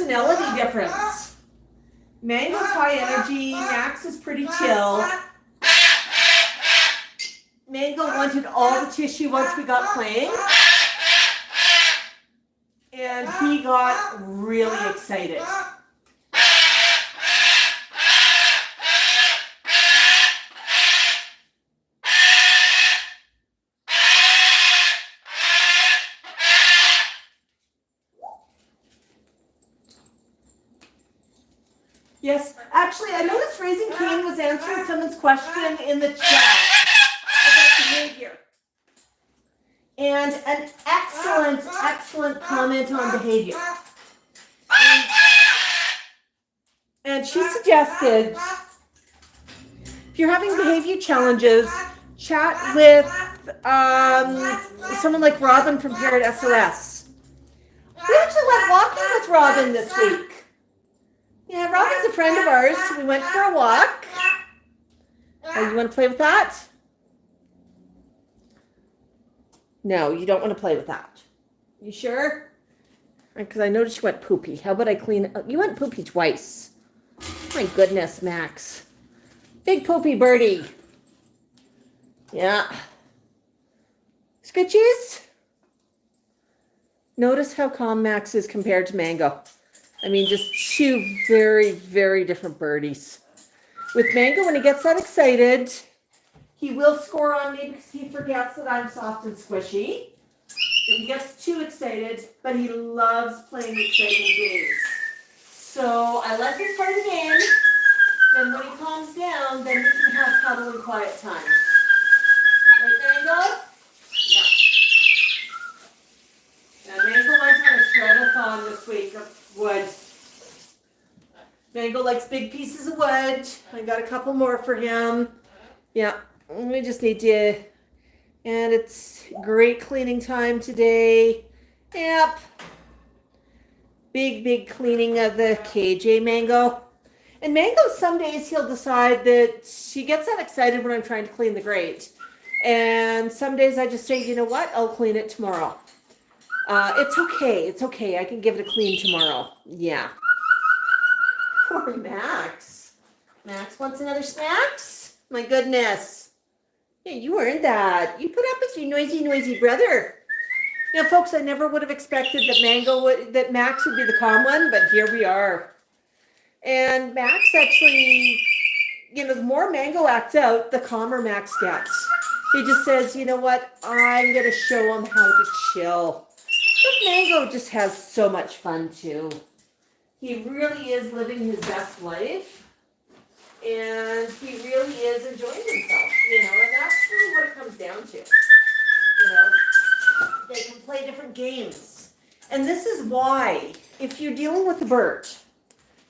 personality difference. Mango's high energy, Max is pretty chill. Mango wanted all the tissue once we got playing. And he got really excited. Yes, actually, I noticed Raising Cane was answering someone's question in the chat about behavior. And an excellent, excellent comment on behavior. And she suggested, if you're having behavior challenges, chat with someone like Robin from Parrot SOS. We actually went walking with Robin this week. Yeah, Robin's a friend of ours. So we went for a walk. Oh, you want to play with that? No, you don't want to play with that. You sure? Because I noticed you went poopy. How about I clean it? You went poopy twice. My goodness, Max. Big poopy birdie. Yeah. Scritchies? Notice how calm Max is compared to Mango. I mean, just two very, very different birdies. With Mango, when he gets that excited, he will score on me because he forgets that I'm soft and squishy. If he gets too excited, but he loves playing exciting games. So I let him play the game. Then when he calms down, then we can have cuddle and quiet time. Right, Mango? Yeah. Now, Mango went on a shred-a-thon this week of wood. Mango likes big pieces of wood. I got a couple more for him. Yeah, we just need to, and it's great cleaning time today. Yep. Big cleaning of the cage, eh, Mango? And Mango, some days he'll decide that he gets that excited when I'm trying to clean the grate. And some days I just say, you know what, I'll clean it tomorrow. It's okay. I can give it a clean tomorrow. Yeah. Poor Max. Max wants another snacks? My goodness. Yeah, you earned that. You put up with your noisy brother. Now, folks, I never would have expected that Max would be the calm one, but here we are. And Max actually, the more Mango acts out, the calmer Max gets. He just says, you know what, I'm going to show him how to chill. But Mango just has so much fun, too. He really is living his best life. And he really is enjoying himself, and that's really what it comes down to. They can play different games. And this is why, if you're dealing with a bird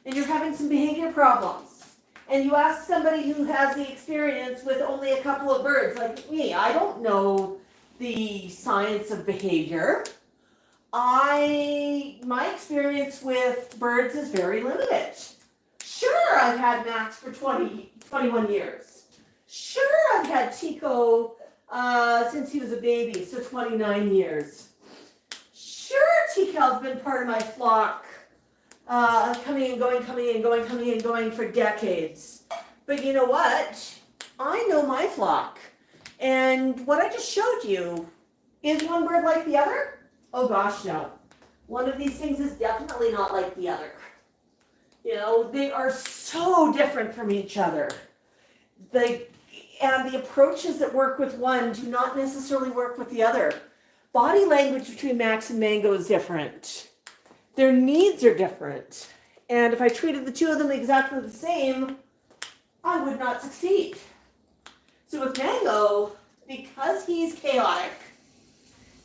and you're having some behavior problems, and you ask somebody who has the experience with only a couple of birds, like me, I don't know the science of behavior. My experience with birds is very limited. Sure, I've had Max for 21 years. Sure, I've had Tico since he was a baby, so 29 years. Sure, Tico's been part of my flock, coming and going for decades. But you know what? I know my flock. And what I just showed you, is one bird like the other? Oh gosh, no. One of these things is definitely not like the other. They are so different from each other. And the approaches that work with one do not necessarily work with the other. Body language between Max and Mango is different. Their needs are different. And if I treated the two of them exactly the same, I would not succeed. So with Mango, because he's chaotic,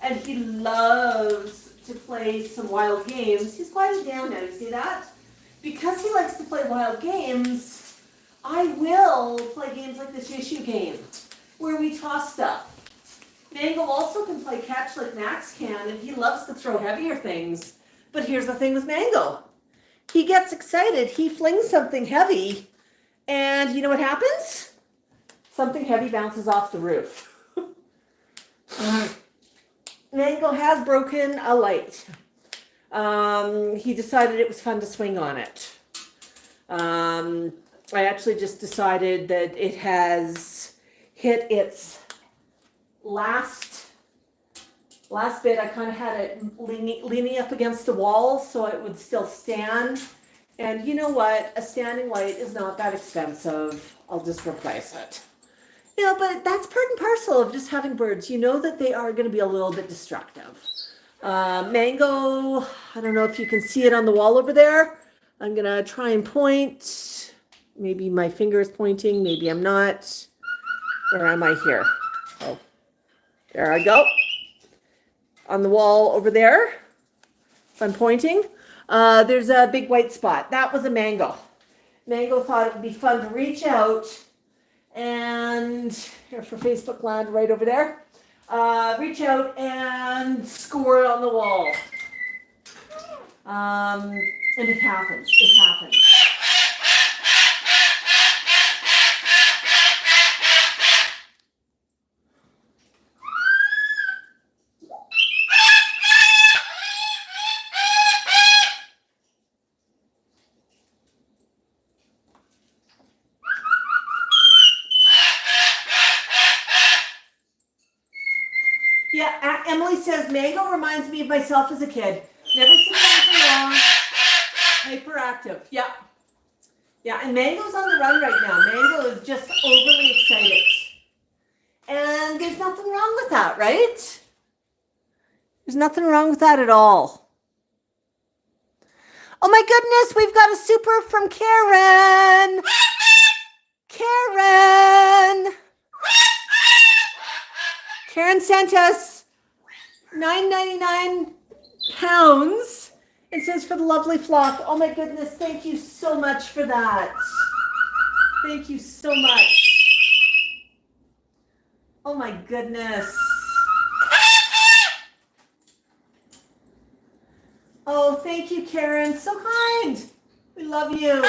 and he loves to play some wild games, he's quieted down now, you see that? Because he likes to play wild games, I will play games like the shoo-shoo game, where we toss stuff. Mango also can play catch like Max can, and he loves to throw heavier things. But here's the thing with Mango. He gets excited, he flings something heavy, and you know what happens? Something heavy bounces off the roof. Mango has broken a light. He decided it was fun to swing on it. I actually just decided that it has hit its last bit. I kind of had it leaning up against the wall so it would still stand. And you know what? A standing light is not that expensive. I'll just replace it. Yeah, but that's part and parcel of just having birds. You know that they are going to be a little bit destructive. Mango, I don't know if you can see it on the wall over there. I'm going to try and point. Maybe my finger is pointing. Maybe I'm not. Where am I here? Oh, there I go. On the wall over there. If I'm pointing. There's a big white spot. That was a mango. Mango thought it would be fun to reach out and, here for Facebook land right over there, reach out and score it on the wall. And it happened. It happened. Yeah, Emily says, Mango reminds me of myself as a kid. Never seen anything wrong. Hyperactive. Yeah. Yeah, and Mango's on the run right now. Mango is just overly excited. And there's nothing wrong with that, right? There's nothing wrong with that at all. Oh my goodness, we've got a super from Karen. Karen. Karen sent us £9.99. It says for the lovely flock. Oh my goodness, thank you so much for that. Thank you so much. Oh my goodness. Oh, thank you, Karen. So kind. We love you.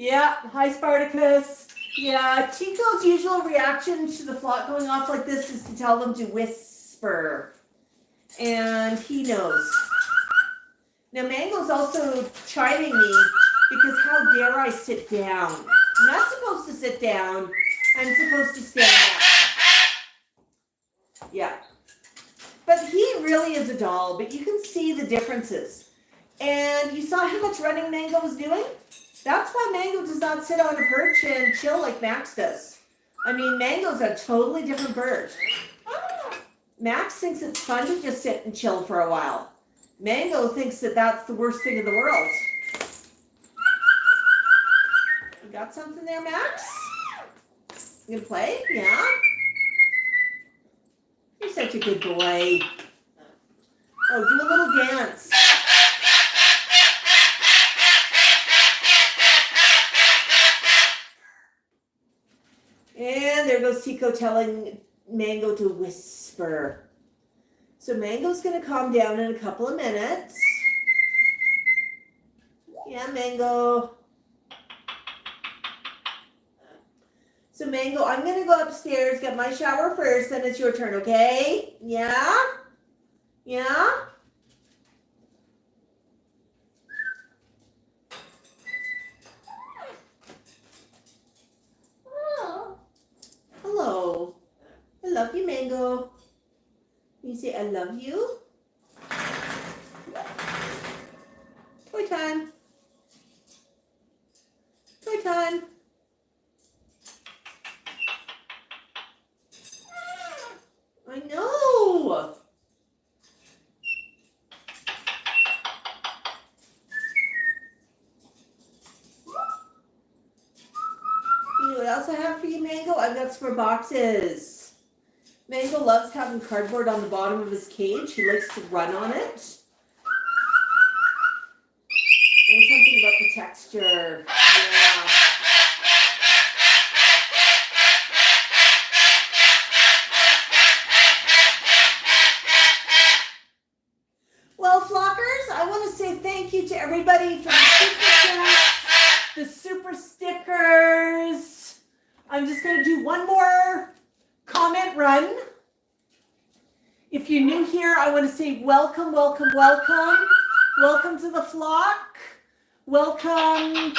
Yeah, hi Spartacus. Yeah, Tico's usual reaction to the flock going off like this is to tell them to whisper. And he knows. Now Mango's also chiding me because how dare I sit down? I'm not supposed to sit down. I'm supposed to stand up. Yeah. But he really is a doll, but you can see the differences. And you saw how much running Mango was doing? That's why Mango does not sit on a perch and chill like Max does. I mean, Mango's a totally different bird. Max thinks it's fun to just sit and chill for a while. Mango thinks that that's the worst thing in the world. You got something there, Max? You gonna play? Yeah? You're such a good boy. Oh, do a little dance. And there goes Tico telling Mango to whisper. So Mango's going to calm down in a couple of minutes. Yeah, Mango. So Mango, I'm going to go upstairs, get my shower first, then it's your turn, okay? Yeah? Yeah? Hello. I love you, Mango. You say, I love you. Toy time. Toy time. I know. You know what else I have for you, Mango? I've got some more boxes. Mango loves having cardboard on the bottom of his cage. He likes to run on it. And something about the texture. Yeah. just going to do one more comment run. If you're new here, I want to say welcome, welcome, welcome. Welcome to the flock. Welcome.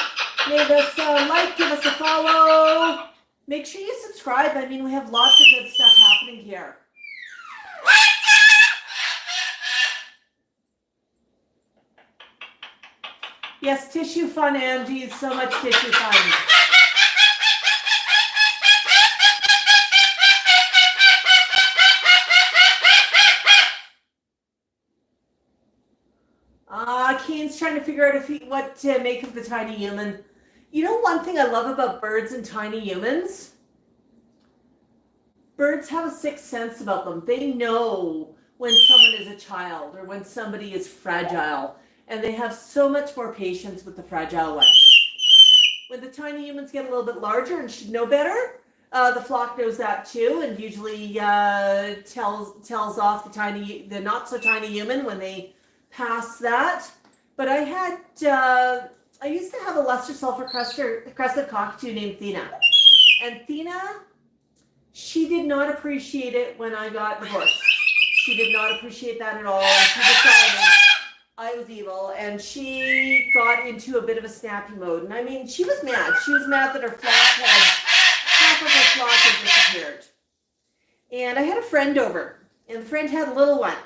Give us a like, give us a follow. Make sure you subscribe. I mean, we have lots of good stuff happening here. Yes, tissue fun, Angie. It's so much tissue fun. Keen's trying to figure out what to make of the tiny human. You know, one thing I love about birds and tiny humans? Birds have a sixth sense about them. They know when someone is a child or when somebody is fragile. And they have so much more patience with the fragile ones. When the tiny humans get a little bit larger and should know better, the flock knows that too, and usually tells off the not so tiny human when they pass that. But I used to have a luster sulfur crested cockatoo named Thina, and Thina, she did not appreciate it when I got divorced. She did not appreciate that at all. She decided I was evil, and she got into a bit of a snappy mode. And I mean, she was mad. She was mad that half of her flock had disappeared. And I had a friend over, and the friend had a little one.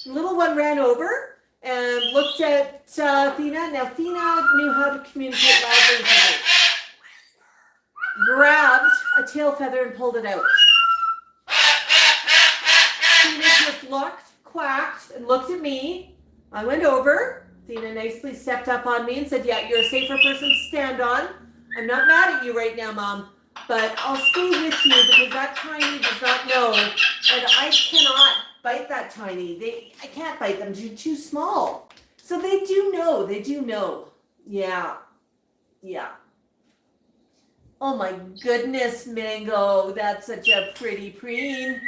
The little one ran over and looked at Thina. Now, Thina knew how to communicate loudly with her. Grabbed a tail feather and pulled it out. Thina just looked, quacked, and looked at me. I went over. Thina nicely stepped up on me and said, yeah, you're a safer person to stand on. I'm not mad at you right now, Mom, but I'll stay with you because that tiny does not know. And I cannot bite that tiny. I can't bite them. They're too small. So they do know. They do know. Yeah. Yeah. Oh my goodness, Mango. That's such a pretty preen.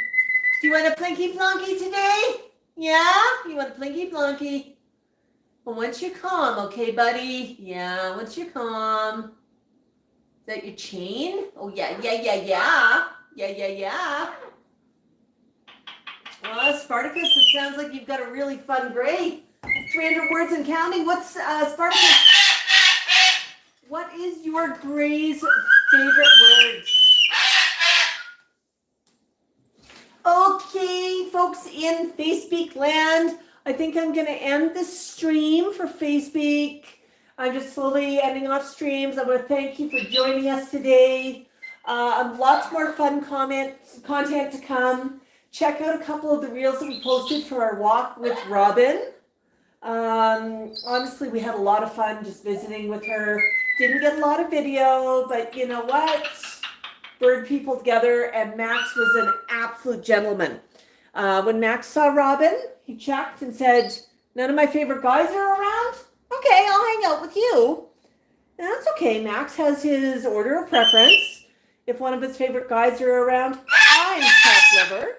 Do you want a plinky plonky today? Yeah? You want a plinky plonky? Well, once you're calm, okay, buddy? Yeah, once you're calm. Is that your chain? Oh, yeah. Yeah. Well, Spartacus, it sounds like you've got a really fun grade. 300 words and counting. What's, Spartacus, what is your gray's favorite words? Okay, folks in Facebeak land, I think I'm going to end this stream for Facebeak. I'm just slowly ending off streams. I want to thank you for joining us today. Lots more fun content to come. Check out a couple of the reels that we posted for our walk with Robin. Honestly, we had a lot of fun just visiting with her. Didn't get a lot of video, but you know what? Bird people together, and Max was an absolute gentleman. When Max saw Robin, he checked and said, none of my favorite guys are around? Okay, I'll hang out with you. And that's okay. Max has his order of preference. If one of his favorite guys are around, I'm top liver.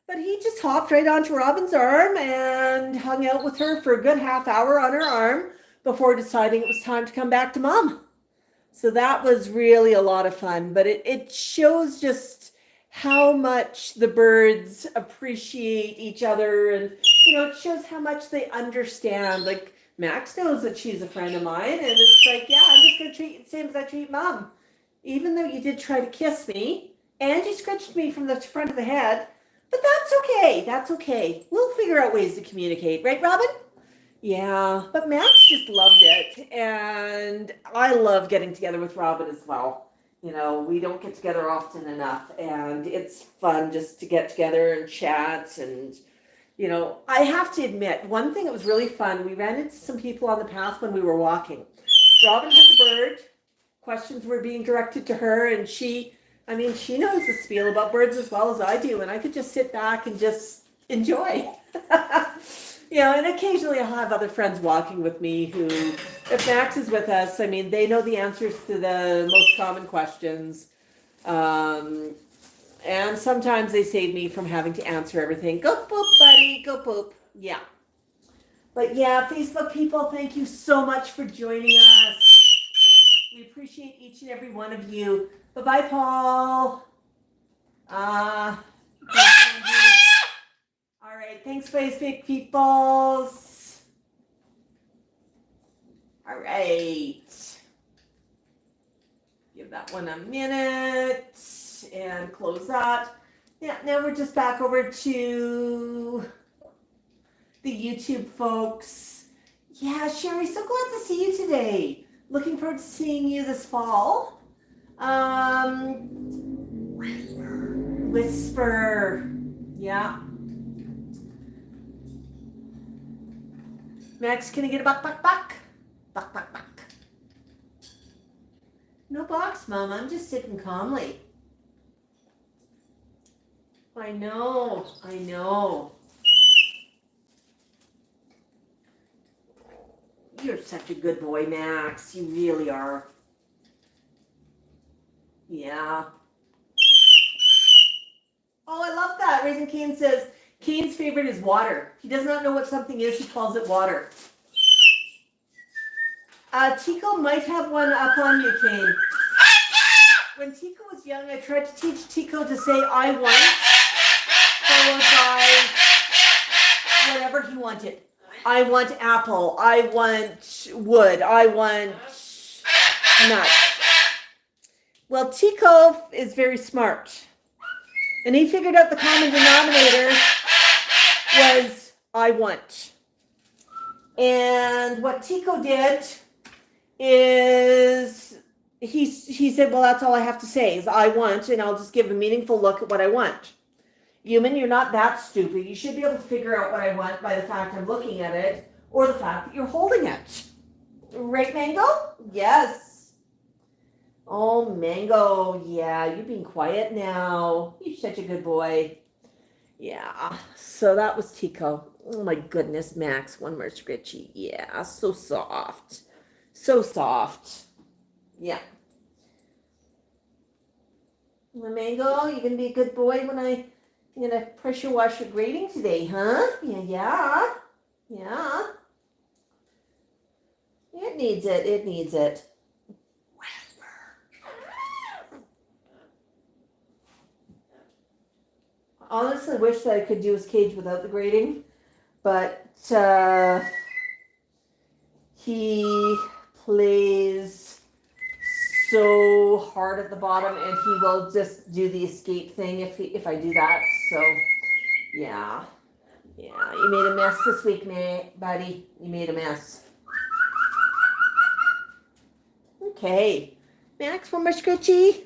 But he just hopped right onto Robin's arm and hung out with her for a good half hour on her arm before deciding it was time to come back to Mom. So that was really a lot of fun, but it shows just how much the birds appreciate each other, and it shows how much they understand. Like, Max knows that she's a friend of mine, and it's like, yeah, I'm just going to treat you the same as I treat Mom. Even though you did try to kiss me, and you scratched me from the front of the head, but that's okay. That's okay. We'll figure out ways to communicate. Right, Robin? Yeah, but Max just loved it, and I love getting together with Robin as well. We don't get together often enough, and it's fun just to get together and chat. And, I have to admit, one thing that was really fun, we ran into some people on the path when we were walking. Robin had the bird. Questions were being directed to her, and she knows the spiel about birds as well as I do, and I could just sit back and just enjoy. And occasionally I'll have other friends walking with me who, if Max is with us, they know the answers to the most common questions. And sometimes they save me from having to answer everything. Go poop, buddy, go poop. Yeah. But yeah, Facebook people, thank you so much for joining us. We appreciate each and every one of you. Bye-bye, Paul. Thanks, Andy. All right. Thanks, Facebeak peoples. All right. Give that one a minute and close that. Yeah, now we're just back over to the YouTube folks. Yeah, Sherry, so glad to see you today. Looking forward to seeing you this fall. Whisper. Yeah. Max, can I get a buck, buck, buck? Buck, buck, buck. No box, Mom. I'm just sitting calmly. I know. I know. You're such a good boy, Max. You really are. Yeah. Oh, I love that. Raising Cane says, Cane's favorite is water. He does not know what something is. He calls it water. Tico might have one up on you, Cane. When Tico was young, I tried to teach Tico to say, I want, followed by whatever he wanted. I want apple. I want wood. I want nut. Well, Tico is very smart. And he figured out the common denominator was I want. And what Tico did is he said, well, that's all I have to say is I want, and I'll just give a meaningful look at what I want. Human, you're not that stupid. You should be able to figure out what I want by the fact I'm looking at it or the fact that you're holding it. Right, Mango? Yes. Oh, Mango. Yeah, you're being quiet now. You're such a good boy. Yeah. So that was Tico. Oh, my goodness, Max. One more scritchy. Yeah, so soft. So soft. Yeah. Well, Mango, you going to be a good boy when I'm going to pressure wash your grating today, huh? Yeah. Yeah. It needs it. It needs it. Honestly, I wish that I could do his cage without the grating, but he plays so hard at the bottom, and he will just do the escape thing if I do that. So, yeah, you made a mess this week, buddy. You made a mess. Okay, Max, one more scritchy.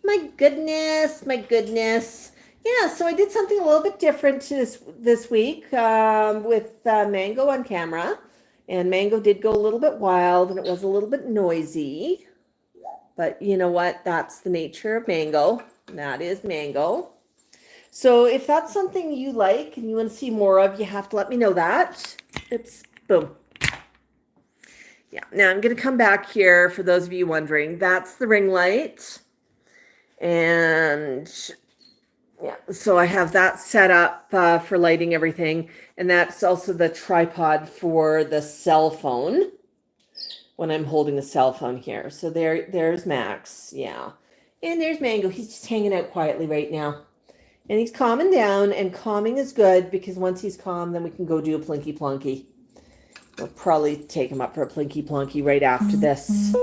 My goodness. Yeah, so I did something a little bit different this week with Mango on camera. And Mango did go a little bit wild, and it was a little bit noisy. But you know what? That's the nature of Mango. That is Mango. So if that's something you like and you want to see more of, you have to let me know that. It's boom. Yeah, now I'm going to come back here for those of you wondering. That's the ring light. And yeah, so I have that set up for lighting everything. And that's also the tripod for the cell phone when I'm holding the cell phone here. So there's Max. Yeah. And there's Mango. He's just hanging out quietly right now. And he's calming down, and calming is good because once he's calm, then we can go do a plinky plonky. We'll probably take him up for a plinky plonky right after this.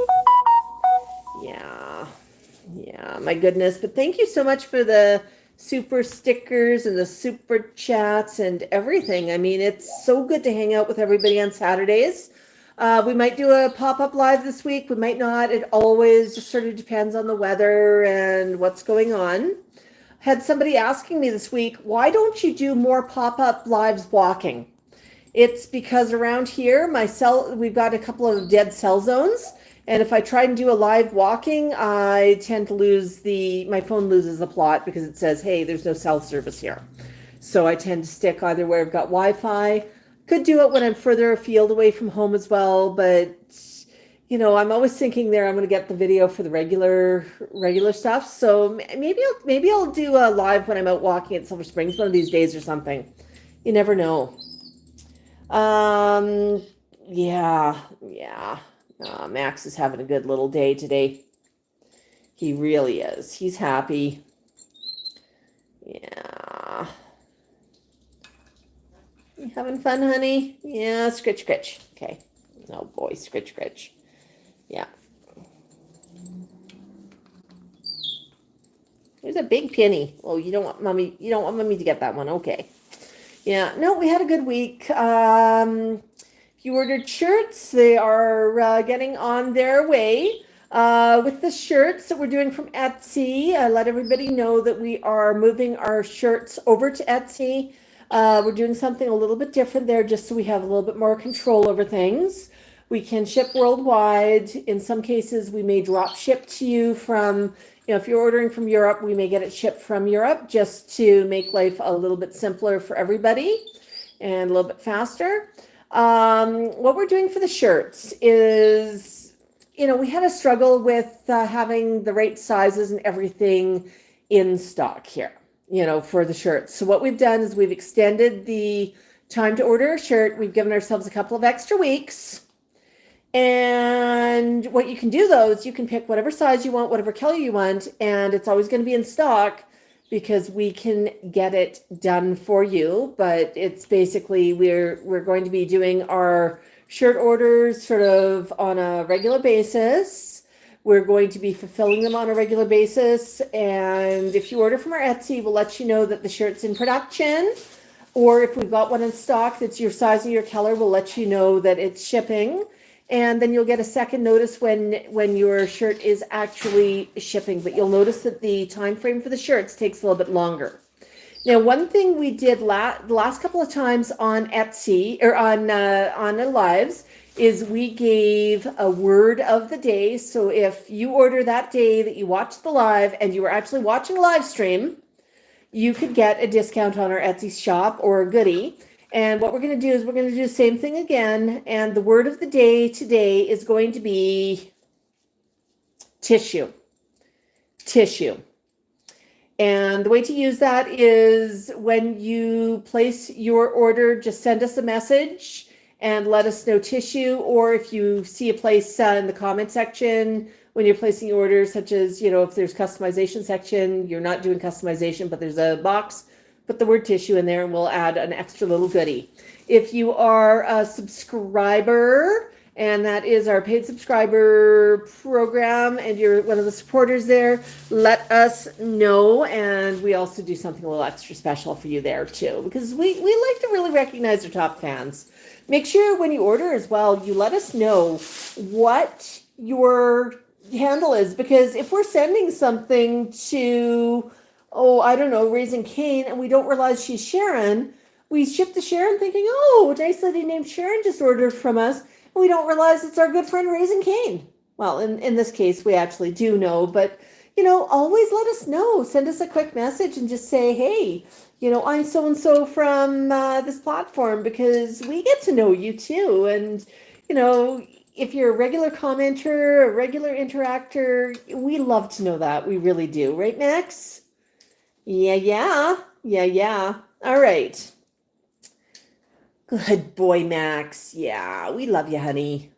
Yeah, my goodness. But thank you so much for the super stickers and the super chats and everything. I mean, it's so good to hang out with everybody on Saturdays. We might do a pop-up live this week. We might not. It always just sort of depends on the weather and what's going on. Had somebody asking me this week, why don't you do more pop-up lives walking? It's because around here, we've got a couple of dead cell zones. And if I try and do a live walking, I tend to my phone loses the plot because it says, hey, there's no cell service here. So I tend to stick either where I've got Wi-Fi. Could do it when I'm further afield away from home as well. But, I'm always thinking I'm going to get the video for the regular stuff. So maybe I'll do a live when I'm out walking at Silver Springs one of these days or something. You never know. Yeah. Max is having a good little day today. He really is. He's happy. Yeah. You having fun, honey? Yeah, scritch, scritch. Okay. Oh boy, scritch, scritch. Yeah. There's a big penny. Oh, you don't want mommy to get that one. Okay. Yeah. No, we had a good week. If you ordered shirts, they are getting on their way. With the shirts that we're doing from Etsy, let everybody know that we are moving our shirts over to Etsy. We're doing something a little bit different there just so we have a little bit more control over things. We can ship worldwide. In some cases, we may drop ship to you from, if you're ordering from Europe, we may get it shipped from Europe just to make life a little bit simpler for everybody and a little bit faster. What we're doing for the shirts is, we had a struggle with having the right sizes and everything in stock here, for the shirts. So what we've done is we've extended the time to order a shirt. We've given ourselves a couple of extra weeks. And what you can do though is you can pick whatever size you want, whatever color you want, and it's always going to be in stock because we can get it done for you. But it's basically we're going to be doing our shirt orders sort of on a regular basis. We're going to be fulfilling them on a regular basis. And if you order from our Etsy, we'll let you know that the shirt's in production. Or if we've got one in stock that's your size and your color, we'll let you know that it's shipping. And then you'll get a second notice when your shirt is actually shipping. But you'll notice that the time frame for the shirts takes a little bit longer. Now, one thing we did the last couple of times on Etsy or on the lives is we gave a word of the day. So if you order that day that you watched the live and you were actually watching a live stream, you could get a discount on our Etsy shop or a goodie. And what we're going to do is we're going to do the same thing again. And the word of the day today is going to be tissue. Tissue. And the way to use that is when you place your order, just send us a message and let us know tissue. Or if you see a place in the comment section when you're placing your orders, such as, if there's customization section, you're not doing customization, but there's a box, put the word tissue in there and we'll add an extra little goodie. If you are a subscriber, and that is our paid subscriber program, and you're one of the supporters there, let us know. And we also do something a little extra special for you there too, because we like to really recognize our top fans. Make sure when you order as well, you let us know what your handle is, because if we're sending something to, Raising Cane, and we don't realize she's Sharon, we ship to Sharon thinking, oh, a nice lady named Sharon just ordered from us, and we don't realize it's our good friend Raising Cane. Well, in this case, we actually do know, but, always let us know. Send us a quick message and just say, hey, I'm so-and-so from this platform, because we get to know you too. And, if you're a regular commenter, a regular interactor, we love to know that. We really do. Right, Max? Yeah. All right. Good boy, Max. Yeah, we love you, honey.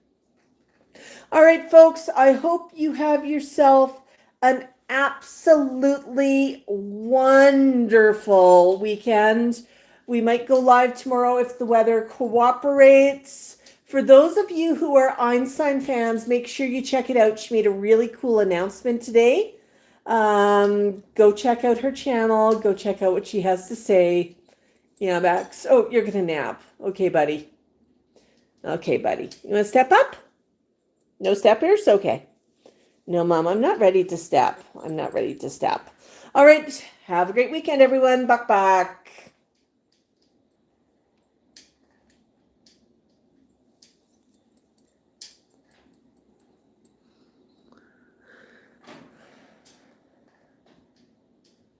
All right, folks, I hope you have yourself an absolutely wonderful weekend. We might go live tomorrow if the weather cooperates. For those of you who are Einstein fans, make sure you check it out. She made a really cool announcement today. Go check out her channel. Go check out what she has to say. Yeah, Max. Oh, you're going to nap. Okay, buddy. You want to step up? No steppers? Okay. No, Mom, I'm not ready to step. All right. Have a great weekend, everyone. Bok Bok.